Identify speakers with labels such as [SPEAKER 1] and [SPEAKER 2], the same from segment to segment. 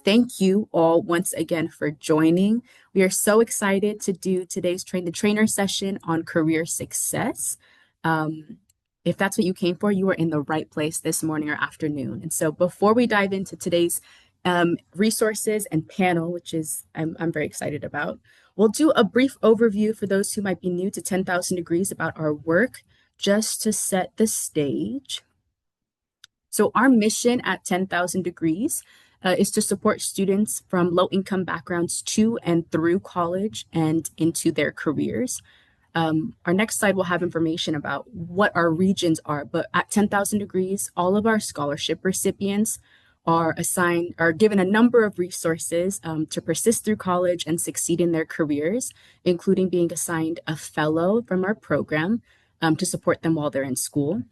[SPEAKER 1] thank you all once again for joining. We are so excited to do today's Train the Trainer session on career success. Um, if that's what you came for, you are in the right place this morning or afternoon. And so before we dive into today's resources and panel, which is I'm very excited about, we'll do a brief overview for those who might be new to 10,000 Degrees about our work, just to set the stage. So our mission at 10,000 Degrees is to support students from low-income backgrounds to and through college and into their careers. Our next slide will have information about what our regions are, but at 10,000 Degrees, all of our scholarship recipients are given a number of resources to persist through college and succeed in their careers, including being assigned a fellow from our program to support them while they're in school.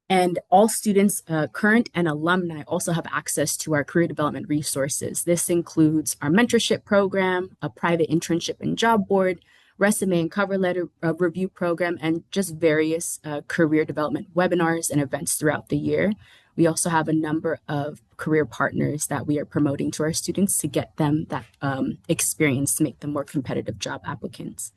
[SPEAKER 1] And all students, current and alumni, also have access to our career development resources. This includes our mentorship program, a private internship and job board, resume and cover letter review program, and just various career development webinars and events throughout the year. We also have a number of career partners that we are promoting to our students to get them that experience to make them more competitive job applicants.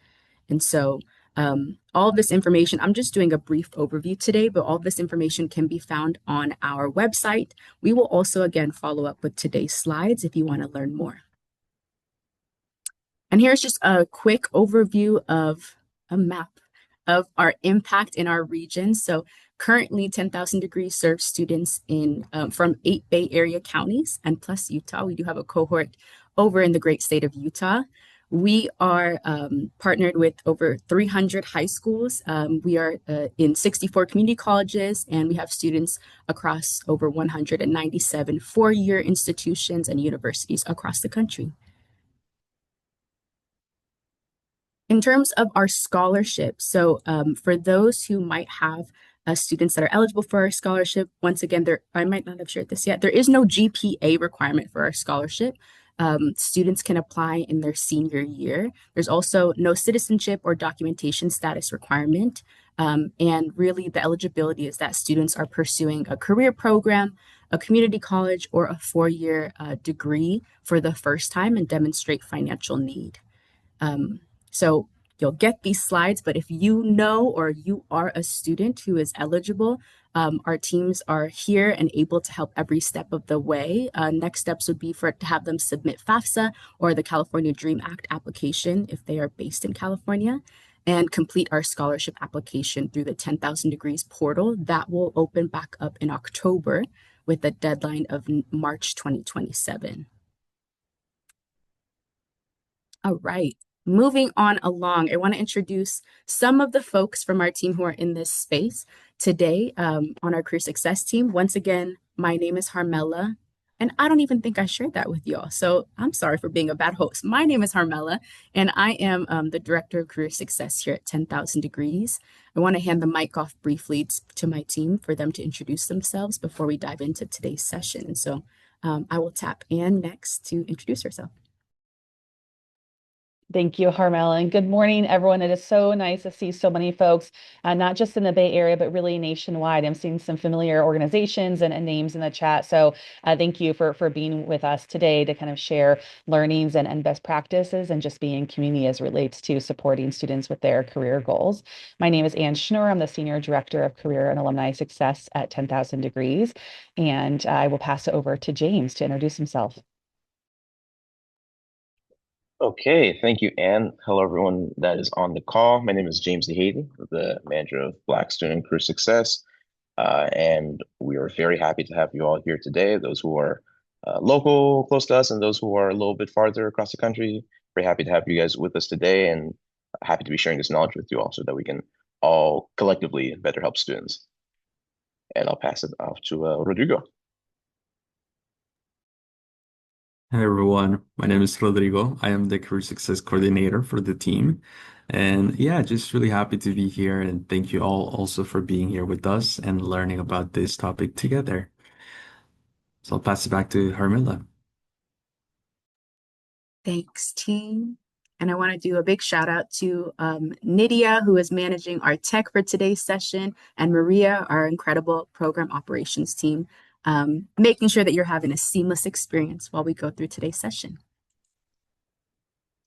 [SPEAKER 1] And so all of this information, I'm just doing a brief overview today, but all of this information can be found on our website. We will also, again, follow up with today's slides if you want to learn more. And here's just a quick overview of a map of our impact in our region. So currently 10,000 Degrees serves students in from 8 Bay Area counties and plus Utah. We do have a cohort over in the great state of Utah. We are partnered with over 300 high schools. We are in 64 community colleges, and we have students across over 197 four-year institutions and universities across the country. In terms of our scholarship, so for those who might have students that are eligible for our scholarship, once again, I might not have shared this yet, there is no GPA requirement for our scholarship. Students can apply in their senior year. There's also no citizenship or documentation status requirement. And really the eligibility is that students are pursuing a career program, a community college, or a four-year degree for the first time and demonstrate financial need. So you'll get these slides, but if you know or you are a student who is eligible, our teams are here and able to help every step of the way. Next steps would be to have them submit FAFSA or the California Dream Act application if they are based in California, and complete our scholarship application through the 10,000 Degrees portal. That will open back up in October with a deadline of March 2027. All right. Moving on along, I want to introduce some of the folks from our team who are in this space today on our career success team. Once again, my name is Harmela, and I don't even think I shared that with y'all, so I'm sorry for being a bad host. My name is Harmela, and I am the Director of Career Success here at 10,000 Degrees. I want to hand the mic off briefly to my team for them to introduce themselves before we dive into today's session. And so I will tap Ann next to introduce herself.
[SPEAKER 2] Thank you, Harmel, and good morning, everyone. It is so nice to see so many folks, not just in the Bay Area, but really nationwide. I'm seeing some familiar organizations and names in the chat. So thank you for being with us today to kind of share learnings and best practices and just being in community as relates to supporting students with their career goals. My name is Ann Schnur. I'm the Senior Director of Career and Alumni Success at 10,000 Degrees. And I will pass it over to James to introduce himself.
[SPEAKER 3] Okay, thank you, Ann. Hello, everyone that is on the call. My name is James DeHady, the manager of Black Student Career Success, and we are very happy to have you all here today. Those who are local, close to us, and those who are a little bit farther across the country. Very happy to have you guys with us today, and happy to be sharing this knowledge with you all so that we can all collectively better help students. And I'll pass it off to Rodrigo.
[SPEAKER 4] Hi everyone, my name is Rodrigo. I am the Career Success Coordinator for the team. And yeah, just really happy to be here and thank you all also for being here with us and learning about this topic together. So I'll pass it back to Harmila.
[SPEAKER 1] Thanks, team. And I want to do a big shout out to Nydia, who is managing our tech for today's session, and Maria, our incredible program operations team. making sure that you're having a seamless experience while we go through today's session.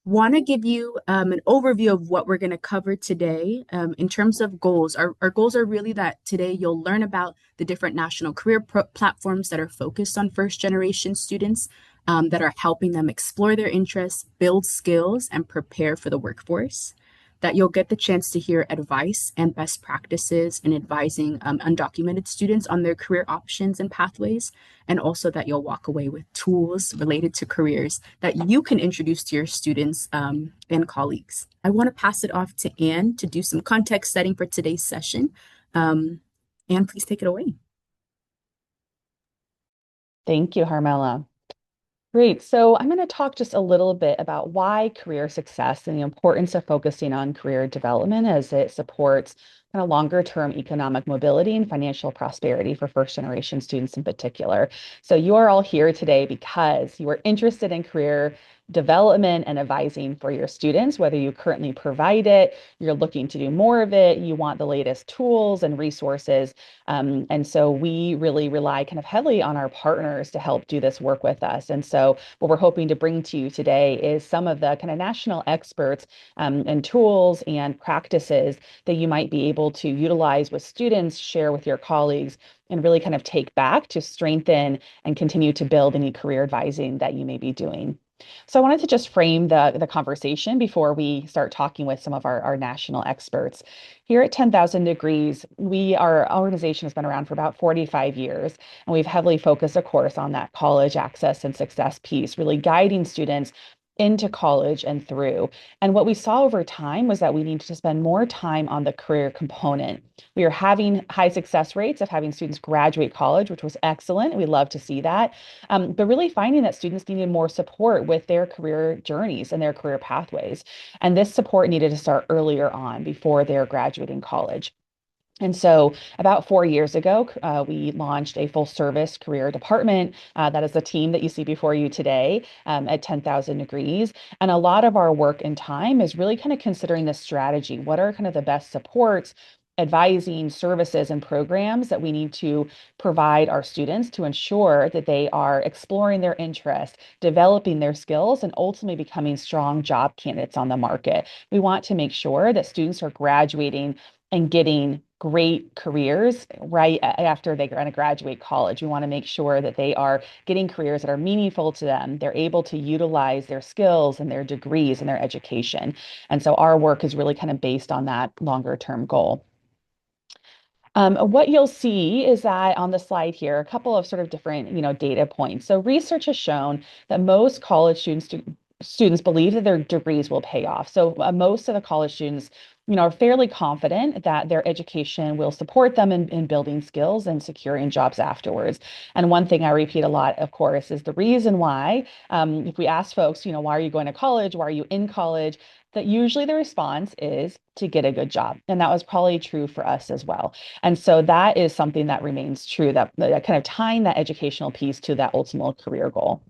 [SPEAKER 1] Want to give you an overview of what we're going to cover today in terms of goals. Our goals are really that today you'll learn about the different national career platforms that are focused on first generation students that are helping them explore their interests, build skills, and prepare for the workforce. That you'll get the chance to hear advice and best practices in advising undocumented students on their career options and pathways, and also that you'll walk away with tools related to careers that you can introduce to your students and colleagues. I want to pass it off to Anne to do some context setting for today's session. Anne, please take it away.
[SPEAKER 2] Thank you, Harmela. Great. So I'm going to talk just a little bit about why career success and the importance of focusing on career development as it supports kind of longer term economic mobility and financial prosperity for first generation students in particular. So you are all here today because you are interested in career development and advising for your students, whether you currently provide it, you're looking to do more of it, you want the latest tools and resources. And so we really rely kind of heavily on our partners to help do this work with us. And so what we're hoping to bring to you today is some of the kind of national experts and tools and practices that you might be able to utilize with students, share with your colleagues, and really kind of take back to strengthen and continue to build any career advising that you may be doing. So I wanted to just frame the conversation before we start talking with some of our national experts. Here at 10,000 Degrees, our organization has been around for about 45 years, and we've heavily focused, of course, on that college access and success piece, really guiding students into college and through. And what we saw over time was that we needed to spend more time on the career component. We are having high success rates of having students graduate college, which was excellent. We love to see that. But really finding that students needed more support with their career journeys and their career pathways. And this support needed to start earlier on before they're graduating college. And so about 4 years ago, we launched a full service career department. That is the team that you see before you today at 10,000 Degrees. And a lot of our work and time is really kind of considering the strategy. What are kind of the best supports, advising services and programs that we need to provide our students to ensure that they are exploring their interests, developing their skills, and ultimately becoming strong job candidates on the market. We want to make sure that students are graduating and getting great careers right after they're going to graduate college. We want to make sure that they are getting careers that are meaningful to them. They're able to utilize their skills and their degrees and their education. And so our work is really kind of based on that longer term goal. What you'll see is that on the slide here, a couple of sort of different, data points. So research has shown that most college students believe that their degrees will pay off. So most of the college students, are fairly confident that their education will support them in building skills and securing jobs afterwards. And one thing I repeat a lot, of course, is the reason why, if we ask folks, why are you going to college? Why are you in college? That usually the response is to get a good job. And that was probably true for us as well. And so that is something that remains true, that kind of tying that educational piece to that ultimate career goal.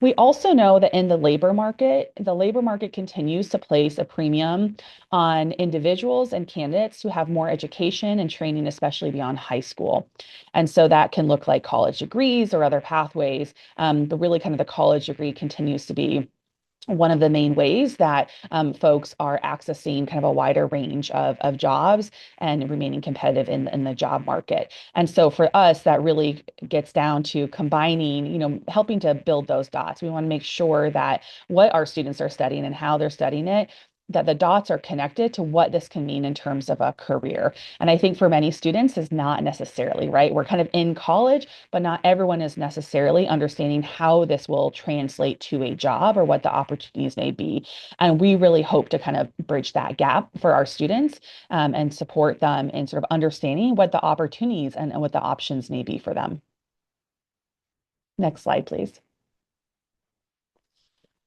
[SPEAKER 2] We also know that in the labor market continues to place a premium on individuals and candidates who have more education and training, especially beyond high school. And so that can look like college degrees or other pathways. But really kind of the college degree continues to be one of the main ways that folks are accessing kind of a wider range of jobs and remaining competitive in the job market. And so for us, that really gets down to combining, helping to build those dots. We want to make sure that what our students are studying and how they're studying it, that the dots are connected to what this can mean in terms of a career. And I think for many students is not necessarily, right? We're kind of in college, but not everyone is necessarily understanding how this will translate to a job or what the opportunities may be. And we really hope to kind of bridge that gap for our students and support them in sort of understanding what the opportunities and what the options may be for them. Next slide, please.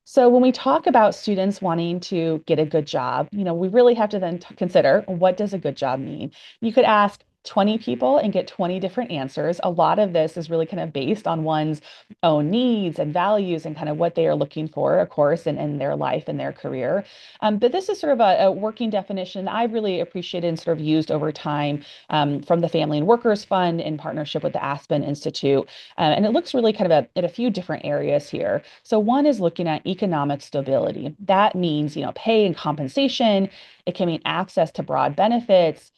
[SPEAKER 2] So when we talk about students wanting to get a good job, we really have to then consider, what does a good job mean? You could ask, 20 people and get 20 different answers. A lot of this is really kind of based on one's own needs and values and kind of what they are looking for, of course, in their life and their career. But this is sort of a working definition I've really appreciated and sort of used over time from the Family and Workers Fund in partnership with the Aspen Institute. And it looks really kind of at a few different areas here. So one is looking at economic stability. That means, pay and compensation. It can mean access to broad benefits,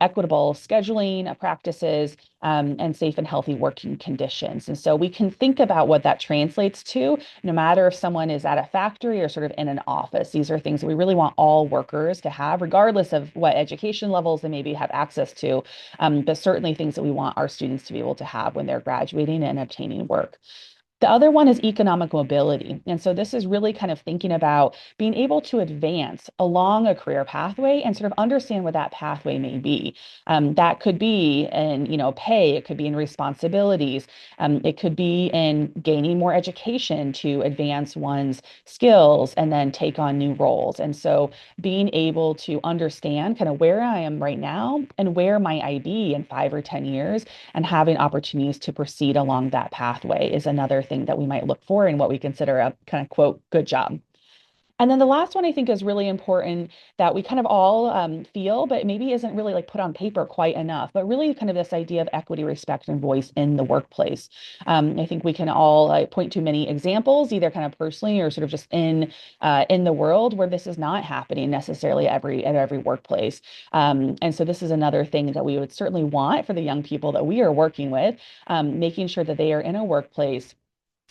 [SPEAKER 2] equitable scheduling practices, and safe and healthy working conditions. And so we can think about what that translates to, no matter if someone is at a factory or sort of in an office. These are things that we really want all workers to have, regardless of what education levels they maybe have access to, but certainly things that we want our students to be able to have when they're graduating and obtaining work. The other one is economic mobility. And so this is really kind of thinking about being able to advance along a career pathway and sort of understand what that pathway may be. That could be in, pay, it could be in responsibilities, it could be in gaining more education to advance one's skills and then take on new roles. And so being able to understand kind of where I am right now and where might I be in 5 or 10 years, and having opportunities to proceed along that pathway is another thing that we might look for in what we consider a kind of quote, good job. And then the last one I think is really important that we kind of all feel, but maybe isn't really like put on paper quite enough, but really kind of this idea of equity, respect, and voice in the workplace. I think we can all point to many examples, either kind of personally or sort of just in the world where this is not happening necessarily at every workplace. And so this is another thing that we would certainly want for the young people that we are working with, making sure that they are in a workplace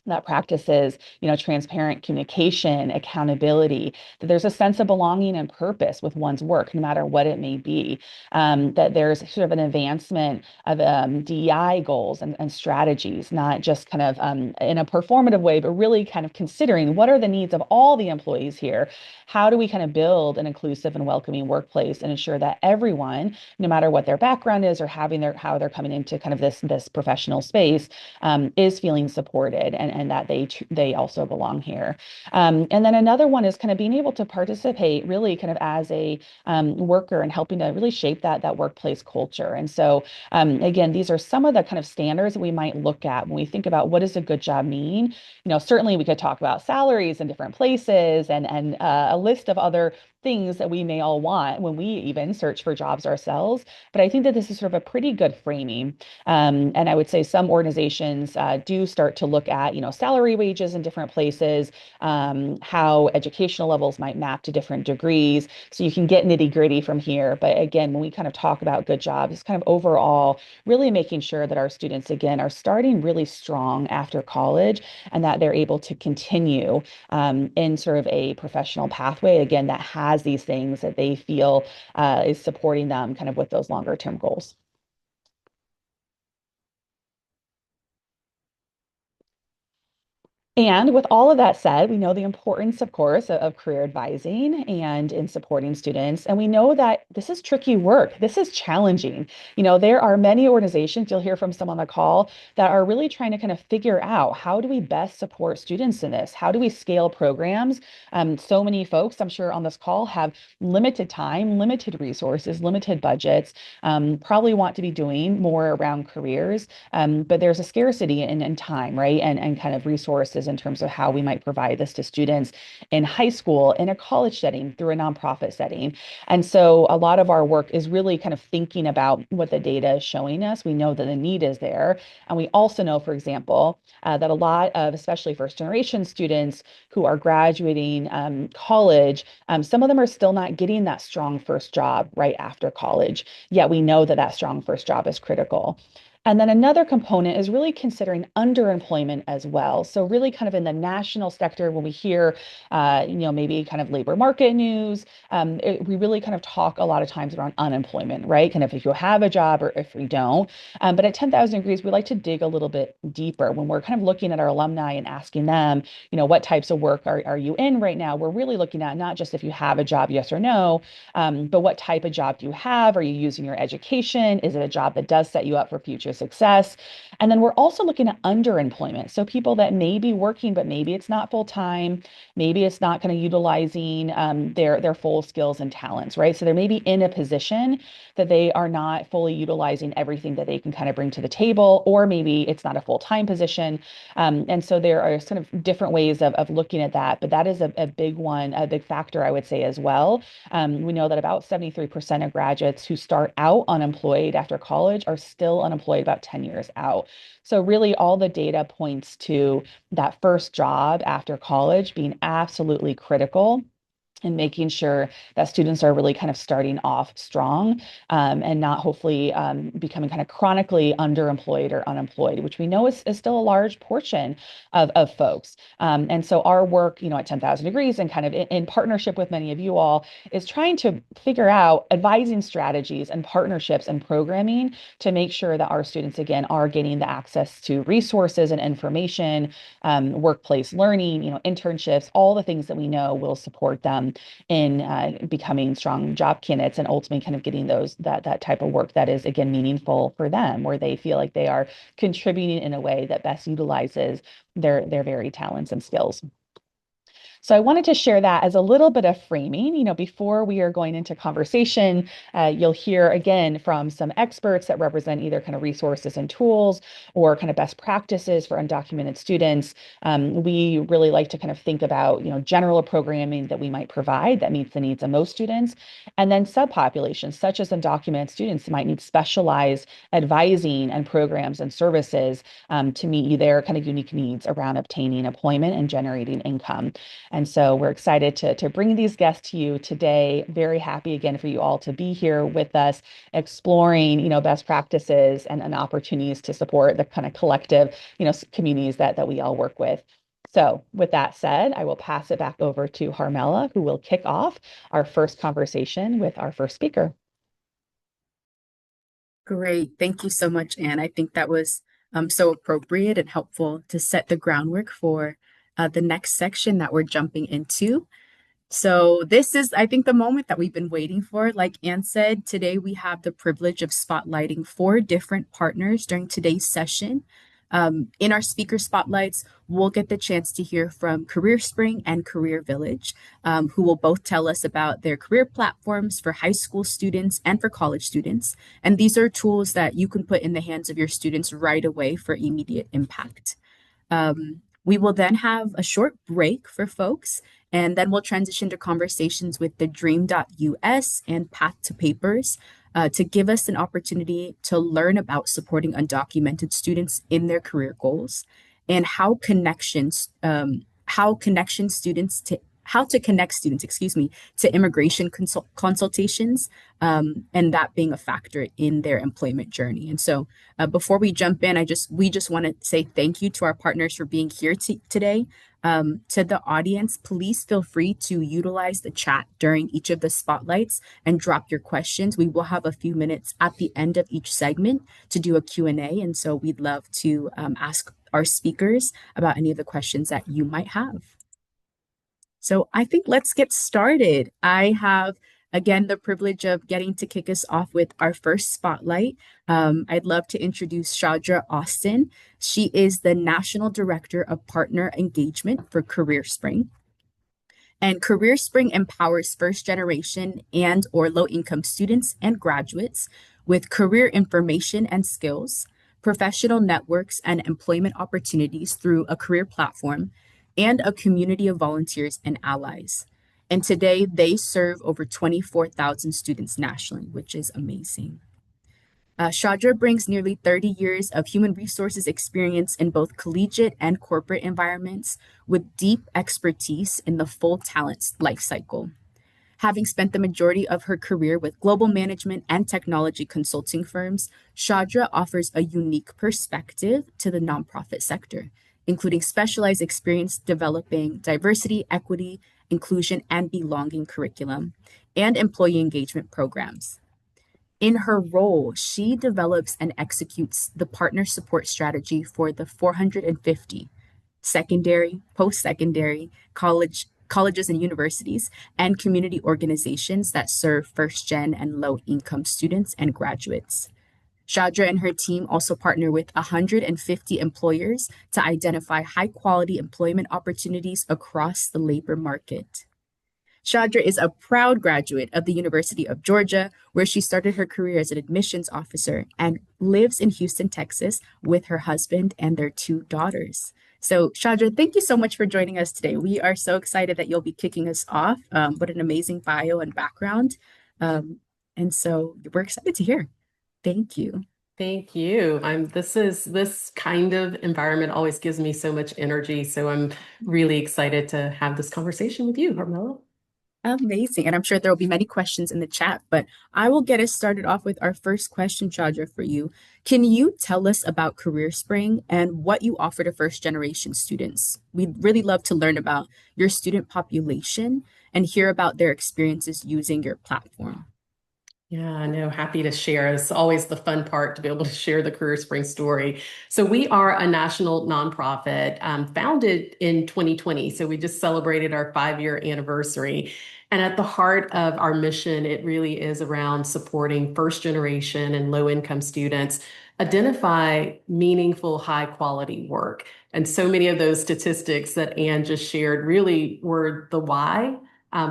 [SPEAKER 2] that practices, transparent communication, accountability, that there's a sense of belonging and purpose with one's work, no matter what it may be, that there's sort of an advancement of DEI goals and strategies, not just kind of in a performative way, but really kind of considering what are the needs of all the employees here. How do we kind of build an inclusive and welcoming workplace and ensure that everyone, no matter what their background is or how they're coming into kind of this professional space, is feeling supported and that they also belong here. And then another one is kind of being able to participate really kind of as a worker and helping to really shape that workplace culture. And so again, these are some of the kind of standards that we might look at when we think about what does a good job mean. Certainly we could talk about salaries in different places and a list of other things that we may all want when we even search for jobs ourselves. But I think that this is sort of a pretty good framing. And I would say some organizations do start to look at, salary wages in different places, how educational levels might map to different degrees. So you can get nitty gritty from here. But again, when we kind of talk about good jobs, it's kind of overall really making sure that our students, again, are starting really strong after college and that they're able to continue in sort of a professional pathway, again, that has these things that they feel is supporting them kind of with those longer term goals. And with all of that said, we know the importance, of course, of career advising and in supporting students. And we know that this is tricky work. This is challenging. There are many organizations, you'll hear from some on the call, that are really trying to kind of figure out how do we best support students in this? How do we scale programs? So many folks, I'm sure, on this call have limited time, limited resources, limited budgets, probably want to be doing more around careers, but there's a scarcity in time, right? And kind of resources in terms of how we might provide this to students in high school, in a college setting, through a nonprofit setting. And so a lot of our work is really kind of thinking about what the data is showing us. We know that the need is there. And we also know, for example, that a lot of, especially first generation students who are graduating college, some of them are still not getting that strong first job right after college. Yet we know that that strong first job is critical. And then another component is really considering underemployment as well. So really kind of in the national sector, when we hear, maybe kind of labor market news, we really kind of talk a lot of times around unemployment, right? Kind of if you have a job or if we don't. But at 10,000 Degrees, we like to dig a little bit deeper when we're kind of looking at our alumni and asking them, what types of work are you in right now? We're really looking at not just if you have a job, yes or no, but what type of job do you have? Are you using your education? Is it a job that does set you up for future success. And then we're also looking at underemployment. So people that may be working, but maybe it's not full time, maybe it's not kind of utilizing their full skills and talents, right? So they may be in a position that they are not fully utilizing everything that they can kind of bring to the table, or maybe it's not a full-time position. And so there are kind of different ways of looking at that, but that is a big one, a big factor, I would say as well. We know that about 73% of graduates who start out unemployed after college are still unemployed about 10 years out. So really all the data points to that first job after college being absolutely critical and making sure that students are really kind of starting off strong and not hopefully becoming kind of chronically underemployed or unemployed, which we know is still a large portion of folks. And so our work, you know, at 10,000 Degrees and kind of in partnership with many of you all is trying to figure out advising strategies and partnerships and programming to make sure that our students, again, are getting the access to resources and information, workplace learning, you know, internships, all the things that we know will support them in becoming strong job candidates and ultimately kind of getting that type of work that is again meaningful for them, where they feel like they are contributing in a way that best utilizes their very talents and skills. So I wanted to share that as a little bit of framing. You know, before we are going into conversation, you'll hear again from some experts that represent either kind of resources and tools or kind of best practices for undocumented students. We really like to kind of think about, you know, general programming that we might provide that meets the needs of most students. And then subpopulations, such as undocumented students, might need specialized advising and programs and services to meet their kind of unique needs around obtaining employment and generating income. And so we're excited to bring these guests to you today. Very happy again for you all to be here with us, exploring, you know, best practices and opportunities to support the kind of collective, you know, communities that we all work with. So with that said, I will pass it back over to Harmela, who will kick off our first conversation with our first speaker.
[SPEAKER 1] Great. Thank you so much, Anne. I think that was so appropriate and helpful to set the groundwork for the next section that we're jumping into. So this is, I think, the moment that we've been waiting for. Like Anne said, today we have the privilege of spotlighting 4 different partners during today's session. In our speaker spotlights, we'll get the chance to hear from CareerSpring and CareerVillage, who will both tell us about their career platforms for high school students and for college students. And these are tools that you can put in the hands of your students right away for immediate impact. We will then have a short break for folks, and then we'll transition to conversations with the Dream.us and Path to Papers to give us an opportunity to learn about supporting undocumented students in their career goals and how to connect students, to immigration consultations, and that being a factor in their employment journey. And so before we jump in, we just want to say thank you to our partners for being here today. To the audience, please feel free to utilize the chat during each of the spotlights and drop your questions. We will have a few minutes at the end of each segment to do a Q&A, and so we'd love to ask our speakers about any of the questions that you might have. So I think let's get started. I have, again, the privilege of getting to kick us off with our first spotlight. I'd love to introduce Shadra Austin. She is the National Director of Partner Engagement for CareerSpring. And CareerSpring empowers first-generation and or low-income students and graduates with career information and skills, professional networks and employment opportunities through a career platform, and a community of volunteers and allies. And today they serve over 24,000 students nationally, which is amazing. Shadra brings nearly 30 years of human resources experience in both collegiate and corporate environments with deep expertise in the full talent lifecycle. Having spent the majority of her career with global management and technology consulting firms, Shadra offers a unique perspective to the nonprofit sector, including specialized experience developing diversity, equity, inclusion, and belonging curriculum, and employee engagement programs. In her role, she develops and executes the partner support strategy for the 450 secondary, post-secondary, colleges and universities, and community organizations that serve first-gen and low-income students and graduates. Shadra and her team also partner with 150 employers to identify high quality employment opportunities across the labor market. Shadra is a proud graduate of the University of Georgia, where she started her career as an admissions officer and lives in Houston, Texas, with her husband and their two daughters. So, Shadra, thank you so much for joining us today. We are so excited that you'll be kicking us off. What an amazing bio and background. And so we're excited to hear. Thank you.
[SPEAKER 5] Thank you. This kind of environment always gives me so much energy. So I'm really excited to have this conversation with you, Carmela.
[SPEAKER 1] Amazing. And I'm sure there will be many questions in the chat, but I will get us started off with our first question, Chandra, for you. Can you tell us about CareerSpring and what you offer to first generation students? We'd really love to learn about your student population and hear about their experiences using your platform.
[SPEAKER 5] Yeah, no, happy to share. It's always the fun part to be able to share the CareerSpring story. So we are a national nonprofit founded in 2020. So we just celebrated our 5-year anniversary. And at the heart of our mission, it really is around supporting first generation and low income students identify meaningful, high quality work. And so many of those statistics that Anne just shared really were the why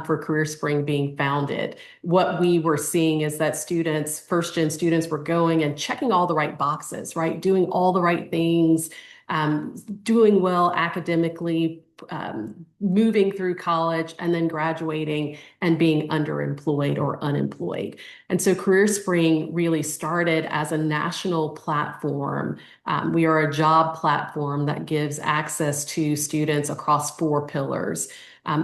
[SPEAKER 5] for CareerSpring being founded. What we were seeing is that students, first gen students, were going and checking all the right boxes, right? Doing all the right things, doing well academically, moving through college, and then graduating and being underemployed or unemployed. And so CareerSpring really started as a national platform. We are a job platform that gives access to students across 4 pillars.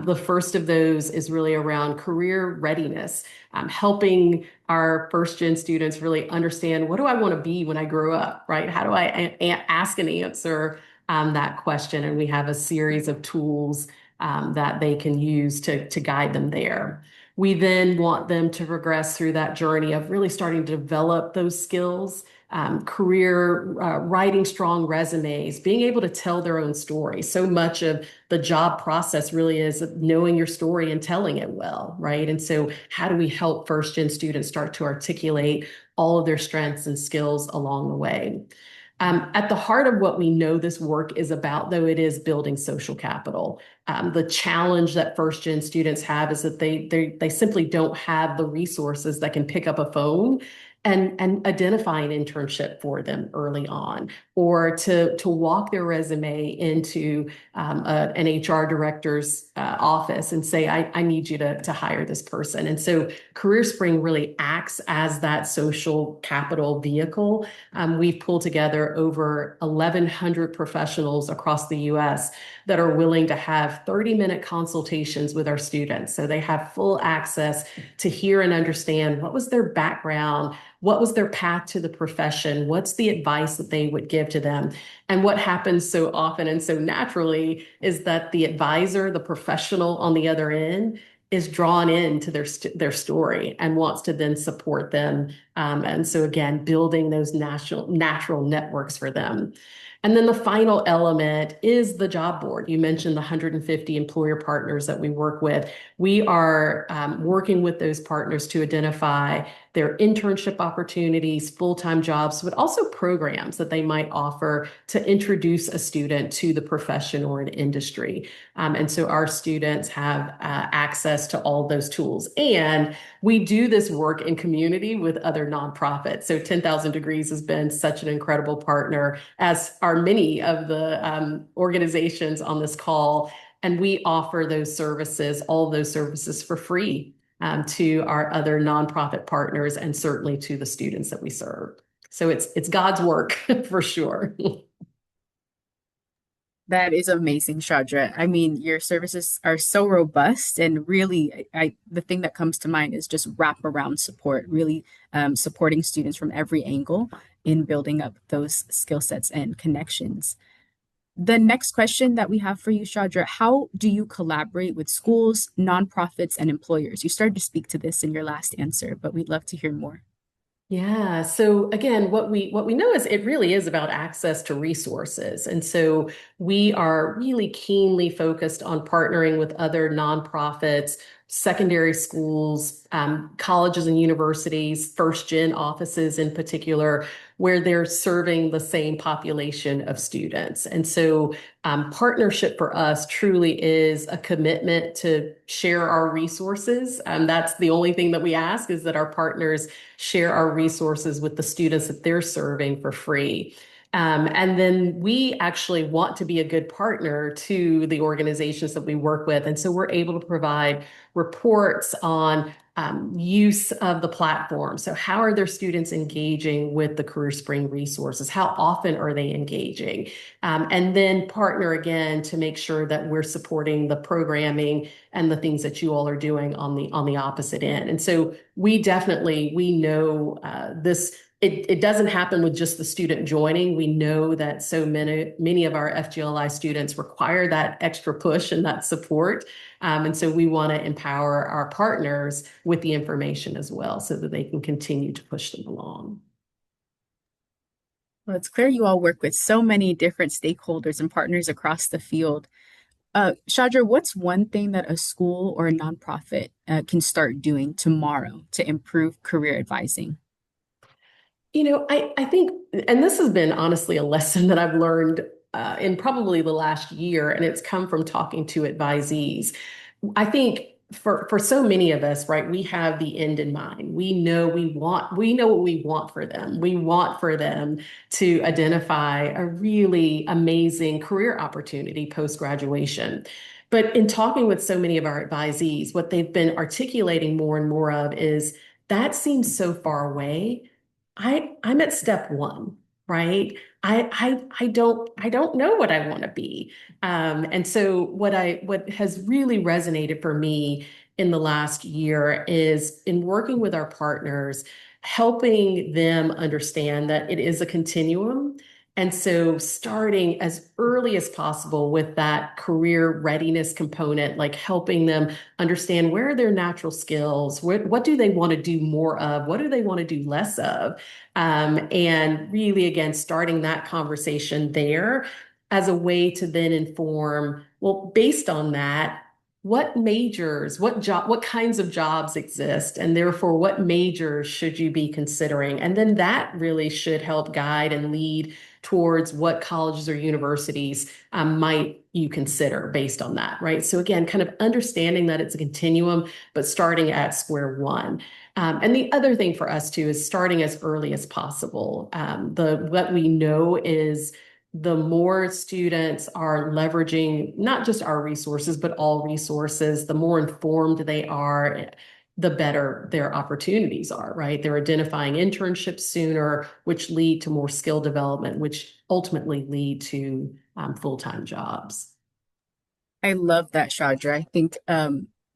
[SPEAKER 5] The first of those is really around career readiness, helping our first gen students really understand, what do I want to be when I grow up, right? How do I ask and answer that question? And we have a series of tools that they can use to guide them there. We then want them to progress through that journey of really starting to develop those skills, writing strong resumes, being able to tell their own story. So much of the job process really is knowing your story and telling it well, right? And so how do we help first gen students start to articulate all of their strengths and skills along the way? At the heart of what we know this work is about, though, it is building social capital. The challenge that first gen students have is that they simply don't have the resources that can pick up a phone and identify an internship for them early on, or to walk their resume into an HR director's office and say, I need you to hire this person. And so CareerSpring really acts as that social capital vehicle. We've pulled together over 1,100 professionals across the US that are willing to have 30-minute consultations with our students. So they have full access to hear and understand what was their background, what was their path to the profession, what's the advice that they would give to them. And what happens so often and so naturally is that the advisor, the professional on the other end, is drawn into their story and wants to then support them. And so again, building those natural networks for them. And then the final element is the job board. You mentioned the 150 employer partners that we work with. We are working with those partners to identify their internship opportunities, full-time jobs, but also programs that they might offer to introduce a student to the profession or an industry. And so our students have access to all those tools. And we do this work in community with other nonprofits. So 10,000 Degrees has been such an incredible partner, as are many of the organizations on this call. And we offer those services, all those services for free to our other nonprofit partners and certainly to the students that we serve. So it's God's work for sure.
[SPEAKER 1] That is amazing, Shadra. I mean, your services are so robust, and really, the thing that comes to mind is just wraparound support, really supporting students from every angle in building up those skill sets and connections. The next question that we have for you, Shadra, how do you collaborate with schools, nonprofits, and employers? You started to speak to this in your last answer, but we'd love to hear more.
[SPEAKER 5] Yeah. So again, what we know is it really is about access to resources. And so we are really keenly focused on partnering with other nonprofits, secondary schools, colleges and universities, first-gen offices in particular, where they're serving the same population of students. And so partnership for us truly is a commitment to share our resources. That's the only thing that we ask, is that our partners share our resources with the students that they're serving for free. And then we actually want to be a good partner to the organizations that we work with. And so we're able to provide reports on use of the platform. So how are their students engaging with the CareerSpring resources? How often are they engaging? And then partner again to make sure that we're supporting the programming and the things that you all are doing on the opposite end. And so we know this. It doesn't happen with just the student joining. We know that so many of our FGLI students require that extra push and that support. And so we want to empower our partners with the information as well so that they can continue to push them along.
[SPEAKER 1] Well, it's clear you all work with so many different stakeholders and partners across the field. Shadra, what's one thing that a school or a nonprofit can start doing tomorrow to improve career advising?
[SPEAKER 5] I think, and this has been honestly a lesson that I've learned in probably the last year, and it's come from talking to advisees. I think for so many of us, right, we have the end in mind. We know what we want for them. We want for them to identify a really amazing career opportunity post-graduation. But in talking with so many of our advisees, what they've been articulating more and more of is that seems so far away. I'm at step one, right? I don't know what I want to be. And so what has really resonated for me in the last year is in working with our partners, helping them understand that it is a continuum. And so starting as early as possible with that career readiness component, like helping them understand where are their natural skills, what do they want to do more of, what do they want to do less of, and really, again, starting that conversation there as a way to then inform, well, based on that, what majors, what kinds of jobs exist, and therefore what majors should you be considering? And then that really should help guide and lead towards what colleges or universities might you consider based on that, right? So again, kind of understanding that it's a continuum, but starting at square one. And the other thing for us too is starting as early as possible. What we know is the more students are leveraging not just our resources, but all resources, the more informed they are, the better their opportunities are, right? They're identifying internships sooner, which lead to more skill development, which ultimately lead to full-time jobs.
[SPEAKER 1] I love that, Shadra. I think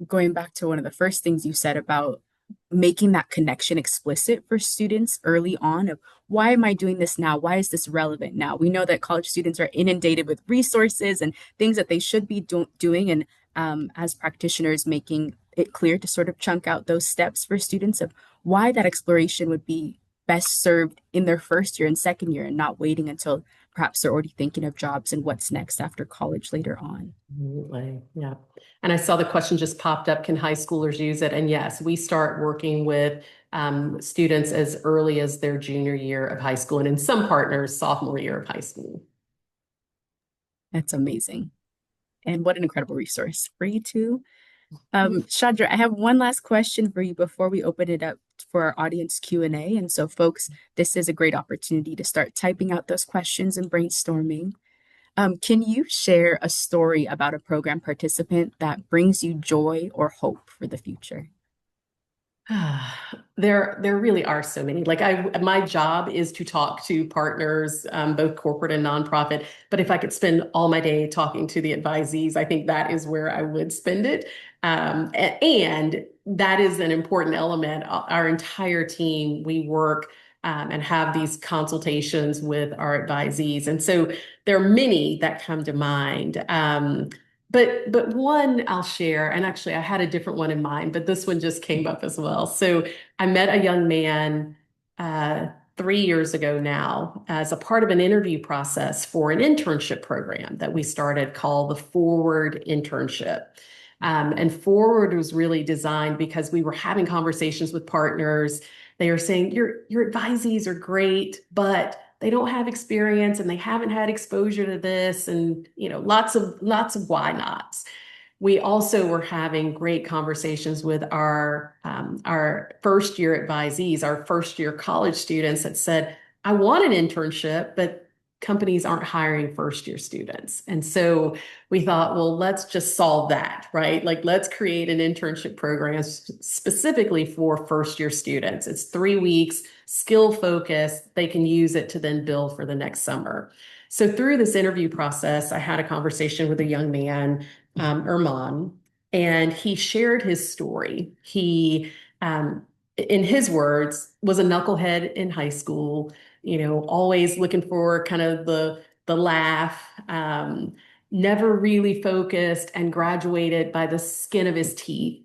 [SPEAKER 1] going back to one of the first things you said about making that connection explicit for students early on of why am I doing this now? Why is this relevant now? We know that college students are inundated with resources and things that they should be doing. And as practitioners, making it clear to sort of chunk out those steps for students of why that exploration would be best served in their first year and second year and not waiting until perhaps they're already thinking of jobs and what's next after college later on.
[SPEAKER 5] Absolutely. Yeah. And I saw the question just popped up, can high schoolers use it? And yes, we start working with students as early as their junior year of high school, and in some partners, sophomore year of high school.
[SPEAKER 1] That's amazing. And what an incredible resource for you too. Chandra, I have one last question for you before we open it up for our audience Q&A. And so folks, this is a great opportunity to start typing out those questions and brainstorming. Can you share a story about a program participant that brings you joy or hope for the future?
[SPEAKER 5] There really are so many. Like my job is to talk to partners, both corporate and nonprofit. But if I could spend all my day talking to the advisees, I think that is where I would spend it. And that is an important element. Our entire team, we work and have these consultations with our advisees. And so there are many that come to mind. But one I'll share, and actually I had a different one in mind, but this one just came up as well. So I met a young man 3 years ago now as a part of an interview process for an internship program that we started called the Forward Internship. And Forward was really designed because we were having conversations with partners. They were saying, your advisees are great, but they don't have experience and they haven't had exposure to this, and lots of why nots. We also were having great conversations with our first year advisees, our first year college students that said, I want an internship, but companies aren't hiring first year students. And so we thought, well, let's just solve that, right? Like, let's create an internship program specifically for first year students. It's 3 weeks, skill focused. They can use it to then build for the next summer. So through this interview process, I had a conversation with a young man, Erman, and he shared his story. He, in his words, was a knucklehead in high school, always looking for kind of the laugh, never really focused, and graduated by the skin of his teeth.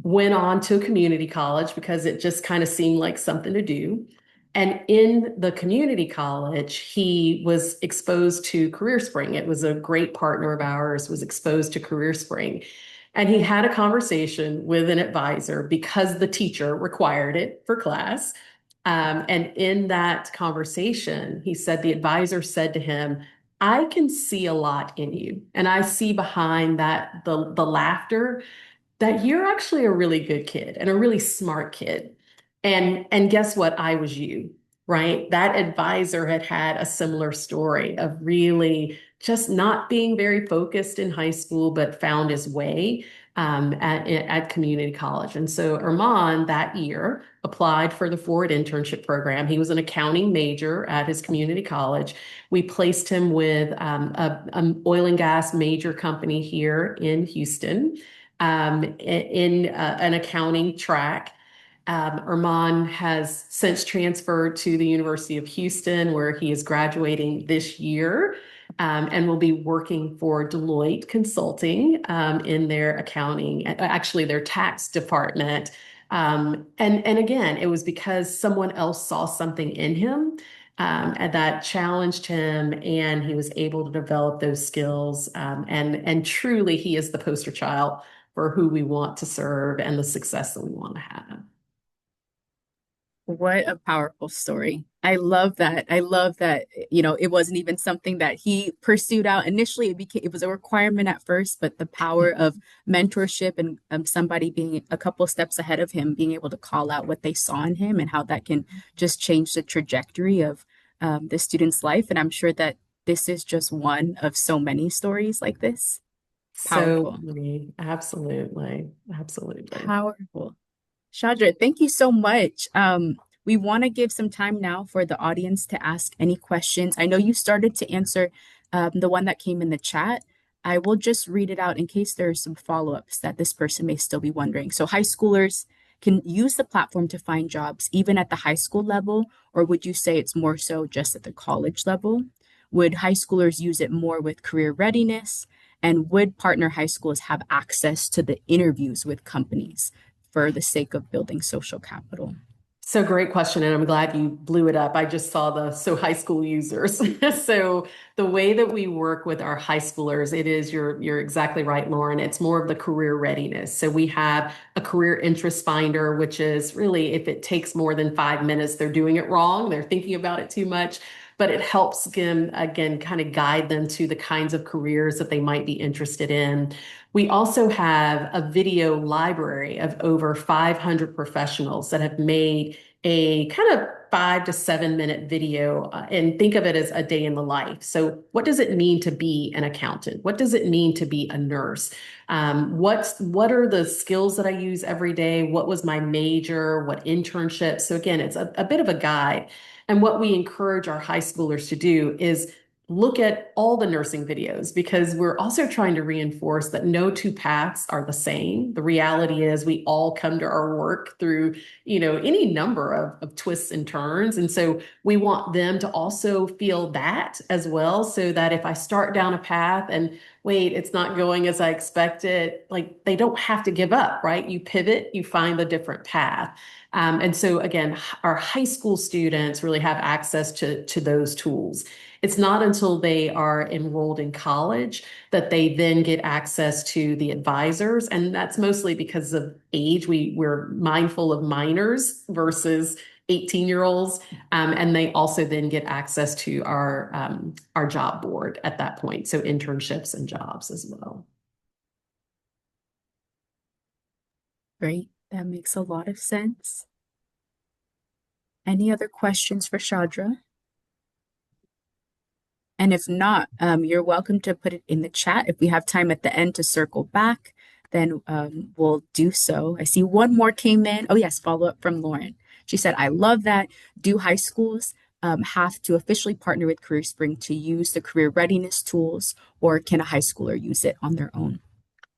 [SPEAKER 5] Went on to a community college because it just kind of seemed like something to do. And in the community college, he was exposed to CareerSpring. It was a great partner of ours, was exposed to CareerSpring. And he had a conversation with an advisor because the teacher required it for class. And in that conversation, he said the advisor said to him, I can see a lot in you. And I see behind that the laughter that you're actually a really good kid and a really smart kid. And guess what? I was you, right? That advisor had a similar story of really just not being very focused in high school, but found his way at community college. And so Erman that year applied for the Forward internship program. He was an accounting major at his community college. We placed him with an oil and gas major company here in Houston, in an accounting track. Erman has since transferred to the University of Houston, where he is graduating this year, and will be working for Deloitte Consulting in their accounting, actually their tax department. And again, it was because someone else saw something in him, and that challenged him, and he was able to develop those skills. And truly, he is the poster child for who we want to serve and the success that we want to have.
[SPEAKER 1] What a powerful story. I love that. I love that, it wasn't even something that he pursued out initially. It was a requirement at first, but the power of mentorship and somebody being a couple steps ahead of him, being able to call out what they saw in him and how that can just change the trajectory of the student's life. And I'm sure that this is just one of so many stories like this.
[SPEAKER 5] So
[SPEAKER 1] Powerful.
[SPEAKER 5] many. Absolutely. Absolutely.
[SPEAKER 1] Powerful. Shadra, thank you so much. We want to give some time now for the audience to ask any questions. I know you started to answer the one that came in the chat. I will just read it out in case there are some follow-ups that this person may still be wondering. So high schoolers can use the platform to find jobs even at the high school level, or would you say it's more so just at the college level? Would high schoolers use it more with career readiness? And would partner high schools have access to the interviews with companies for the sake of building social capital?
[SPEAKER 5] So great question, and I'm glad you blew it up. I just saw high school users. So the way that we work with our high schoolers, you're exactly right, Lauren. It's more of the career readiness. So we have a career interest finder, which is really, if it takes more than 5 minutes, they're doing it wrong. They're thinking about it too much. But it helps them, again, kind of guide them to the kinds of careers that they might be interested in. We also have a video library of over 500 professionals that have made a kind of 5 to 7 minute video, and think of it as a day in the life. So what does it mean to be an accountant? What does it mean to be a nurse? What are the skills that I use every day? What was my major? What internship? So again, it's a bit of a guide. And what we encourage our high schoolers to do is look at all the nursing videos, because we're also trying to reinforce that no two paths are the same. The reality is we all come to our work through, any number of twists and turns. And so we want them to also feel that as well, so that if I start down a path and wait, it's not going as I expected, like they don't have to give up, right? You pivot, you find the different path. And so again, our high school students really have access to those tools. It's not until they are enrolled in college that they then get access to the advisors. And that's mostly because of age. We're mindful of minors versus 18-year-olds. And they also then get access to our job board at that point. So internships and jobs as well.
[SPEAKER 1] Great. That makes a lot of sense. Any other questions for Shadra? And if not, you're welcome to put it in the chat. If we have time at the end to circle back, then we'll do so. I see one more came in. Oh, yes, follow up from Lauren. She said, I love that. Do high schools have to officially partner with CareerSpring to use the career readiness tools, or can a high schooler use it on their own?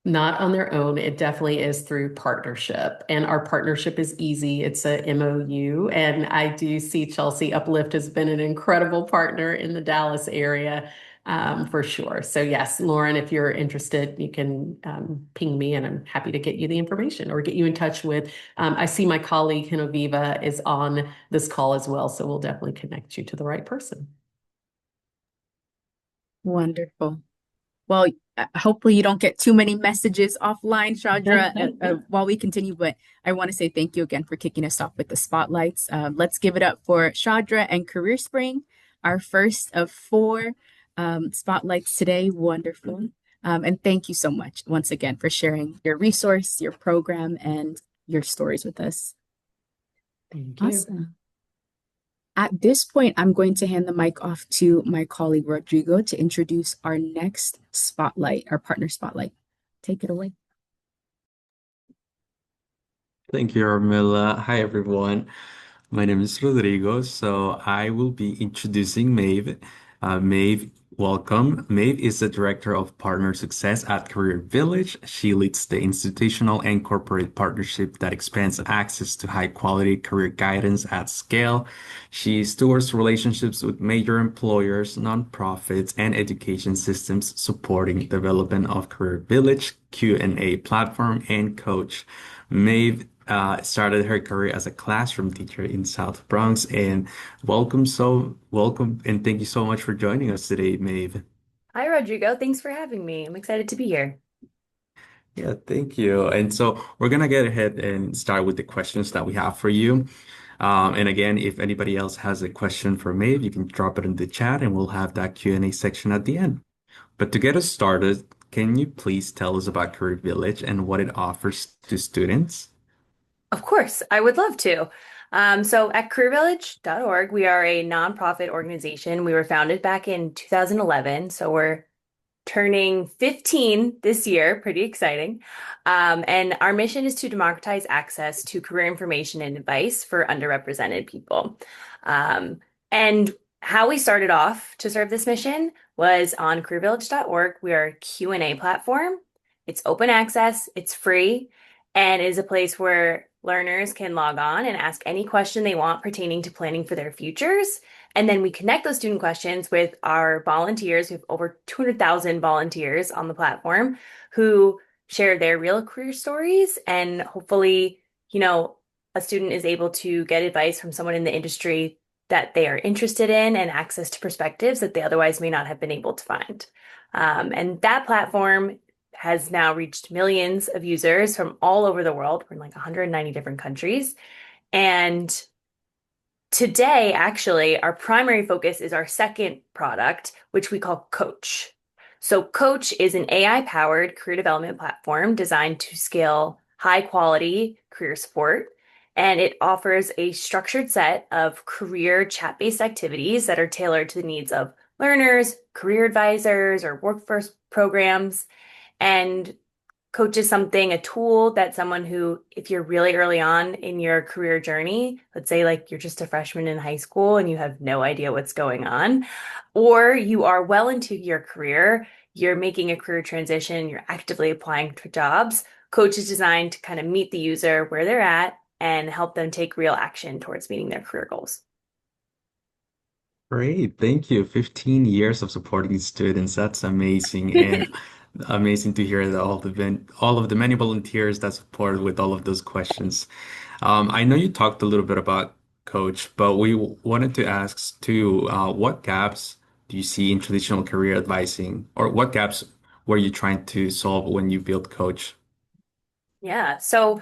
[SPEAKER 5] Not on their own. It definitely is through partnership. And our partnership is easy. It's a MOU. And I do see Chelsea Uplift has been an incredible partner in the Dallas area for sure. So yes, Lauren, if you're interested, you can ping me and I'm happy to get you the information or get you in touch with. I see my colleague Hinoviva is on this call as well. So we'll definitely connect you to the right person.
[SPEAKER 1] Wonderful. Well, hopefully you don't get too many messages offline, Shadra, while we continue, but I want to say thank you again for kicking us off with the spotlights. Let's give it up for Shadra and CareerSpring, our first of 4 spotlights today. Wonderful. And thank you so much once again for sharing your resource, your program, and your stories with us.
[SPEAKER 5] Thank you.
[SPEAKER 1] Awesome. At this point, I'm going to hand the mic off to my colleague Rodrigo to introduce our next spotlight, our partner spotlight. Take it away.
[SPEAKER 4] Thank you, Armilla. Hi, everyone. My name is Rodrigo, so I will be introducing Maeve. Maeve, welcome. Maeve is the Director of Partner Success at CareerVillage. She leads the institutional and corporate partnership that expands access to high-quality career guidance at scale. She stewards relationships with major employers, nonprofits, and education systems, supporting development of CareerVillage, Q&A platform, and coach. Maeve started her career as a classroom teacher in South Bronx, and welcome and thank you so much for joining us today, Maeve.
[SPEAKER 6] Hi, Rodrigo. Thanks for having me. I'm excited to be here.
[SPEAKER 4] Yeah, thank you. And so we're gonna get ahead and start with the questions that we have for you. And again, if anybody else has a question for Maeve, you can drop it in the chat and we'll have that Q&A section at the end. But to get us started, can you please tell us about CareerVillage and what it offers to students?
[SPEAKER 6] Of course, I would love to. So at CareerVillage.org, we are a nonprofit organization. We were founded back in 2011, so we're turning 15 this year, pretty exciting. And our mission is to democratize access to career information and advice for underrepresented people. And how we started off to serve this mission was on CareerVillage.org. We are a Q&A platform. It's open access, it's free, and is a place where learners can log on and ask any question they want pertaining to planning for their futures. And then we connect those student questions with our volunteers. We have over 200,000 volunteers on the platform who share their real career stories. And hopefully, a student is able to get advice from someone in the industry that they are interested in and access to perspectives that they otherwise may not have been able to find. And that platform has now reached millions of users from all over the world. We're in like 190 different countries. And today, actually, our primary focus is our second product, which we call Coach. So Coach is an AI-powered career development platform designed to scale high-quality career support. And it offers a structured set of career chat-based activities that are tailored to the needs of learners, career advisors, or workforce programs. And Coach is a tool that someone who, if you're really early on in your career journey, let's say like you're just a freshman in high school and you have no idea what's going on, or you are well into your career, you're making a career transition, you're actively applying for jobs, Coach is designed to kind of meet the user where they're at and help them take real action towards meeting their career goals.
[SPEAKER 4] Great, thank you. 15 years of supporting students. That's amazing. And Amazing to hear that all of the many volunteers that support with all of those questions. I know you talked a little bit about Coach, but we wanted to ask too, what gaps do you see in traditional career advising, or what gaps were you trying to solve when you built Coach?
[SPEAKER 6] Yeah. So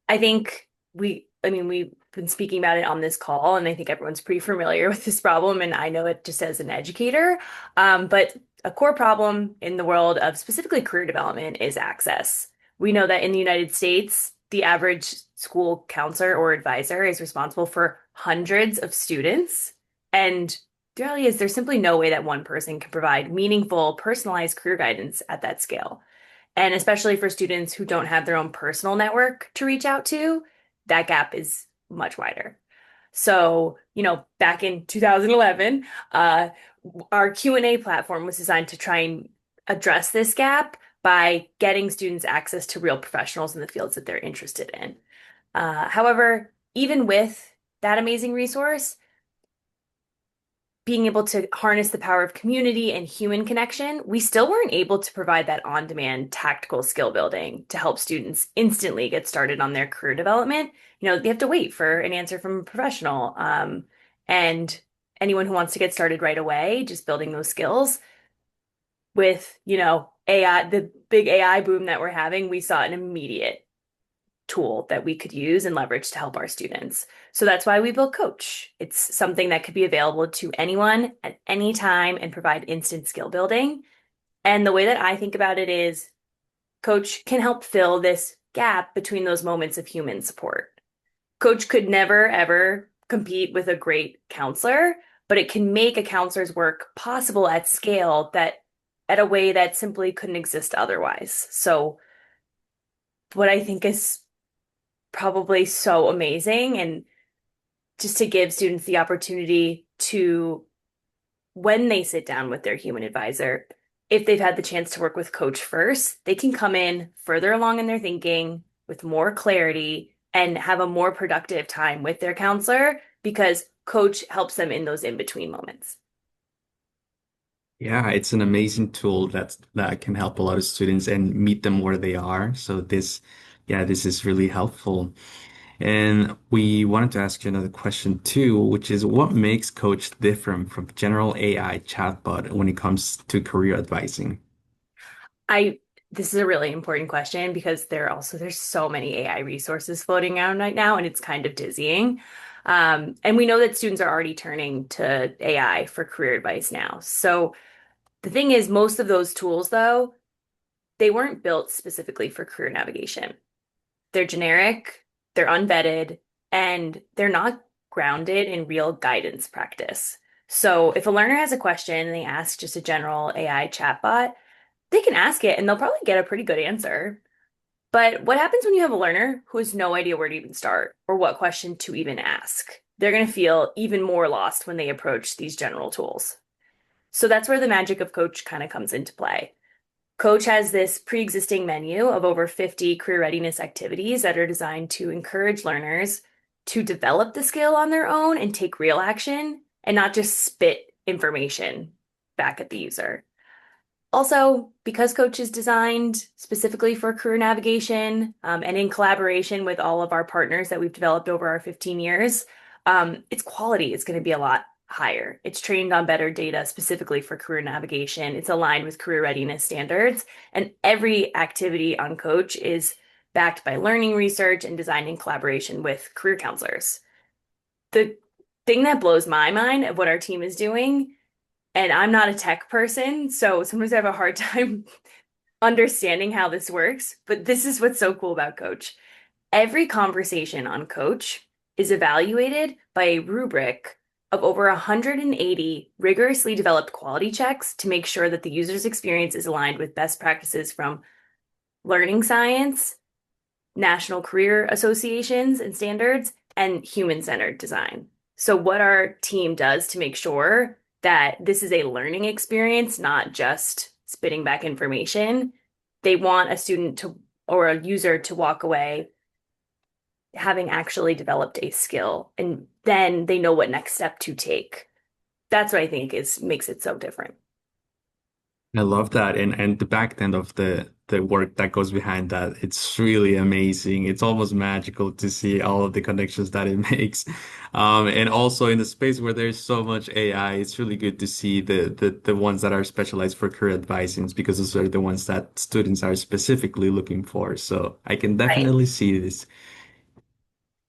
[SPEAKER 6] I think we've been speaking about it on this call, and I think everyone's pretty familiar with this problem, and I know it just as an educator. But a core problem in the world of specifically career development is access. We know that in the United States, the average school counselor or advisor is responsible for hundreds of students. And the reality is there's simply no way that one person can provide meaningful, personalized career guidance at that scale. And especially for students who don't have their own personal network to reach out to, that gap is much wider. So, back in 2011, our Q&A platform was designed to try and address this gap by getting students access to real professionals in the fields that they're interested in. However, even with that amazing resource, being able to harness the power of community and human connection, we still weren't able to provide that on-demand tactical skill building to help students instantly get started on their career development. They have to wait for an answer from a professional. And anyone who wants to get started right away, just building those skills with, AI, the big AI boom that we're having, we saw an immediate tool that we could use and leverage to help our students. So that's why we built Coach. It's something that could be available to anyone at any time and provide instant skill building. And the way that I think about it is Coach can help fill this gap between those moments of human support. Coach could never, ever compete with a great counselor, but it can make a counselor's work possible at scale that at a way that simply couldn't exist otherwise. So what I think is probably so amazing, and just to give students the opportunity to, when they sit down with their human advisor, if they've had the chance to work with Coach first, they can come in further along in their thinking with more clarity and have a more productive time with their counselor because Coach helps them in those in-between moments.
[SPEAKER 4] Yeah, it's an amazing tool that can help a lot of students and meet them where they are. So this is really helpful. And we wanted to ask you another question too, which is what makes Coach different from general AI chatbot when it comes to career advising?
[SPEAKER 6] This is a really important question because there's so many AI resources floating around right now, and it's kind of dizzying. And we know that students are already turning to AI for career advice now. So the thing is, most of those tools, though, they weren't built specifically for career navigation. They're generic, they're unvetted, and they're not grounded in real guidance practice. So if a learner has a question and they ask just a general AI chatbot, they can ask it and they'll probably get a pretty good answer. But what happens when you have a learner who has no idea where to even start or what question to even ask? They're going to feel even more lost when they approach these general tools. So that's where the magic of Coach kind of comes into play. Coach has this pre-existing menu of over 50 career readiness activities that are designed to encourage learners to develop the skill on their own and take real action and not just spit information back at the user. Also, because Coach is designed specifically for career navigation and in collaboration with all of our partners that we've developed over our 15 years, its quality is going to be a lot higher. It's trained on better data specifically for career navigation. It's aligned with career readiness standards. And every activity on Coach is backed by learning research and designed in collaboration with career counselors. The thing that blows my mind of what our team is doing, and I'm not a tech person, so sometimes I have a hard time understanding how this works, but this is what's so cool about Coach. Every conversation on Coach is evaluated by a rubric of over 180 rigorously developed quality checks to make sure that the user's experience is aligned with best practices from learning science, national career associations and standards, and human-centered design. So what our team does to make sure that this is a learning experience, not just spitting back information, they want a student to or a user to walk away having actually developed a skill, and then they know what next step to take. That's what I think makes it so different.
[SPEAKER 4] I love that. And the back end of the work that goes behind that, it's really amazing. It's almost magical to see all of the connections that it makes. And also in the space where there's so much AI, it's really good to see the ones that are specialized for career advising because those are the ones that students are specifically looking for. So I can
[SPEAKER 6] Right.
[SPEAKER 4] definitely see this.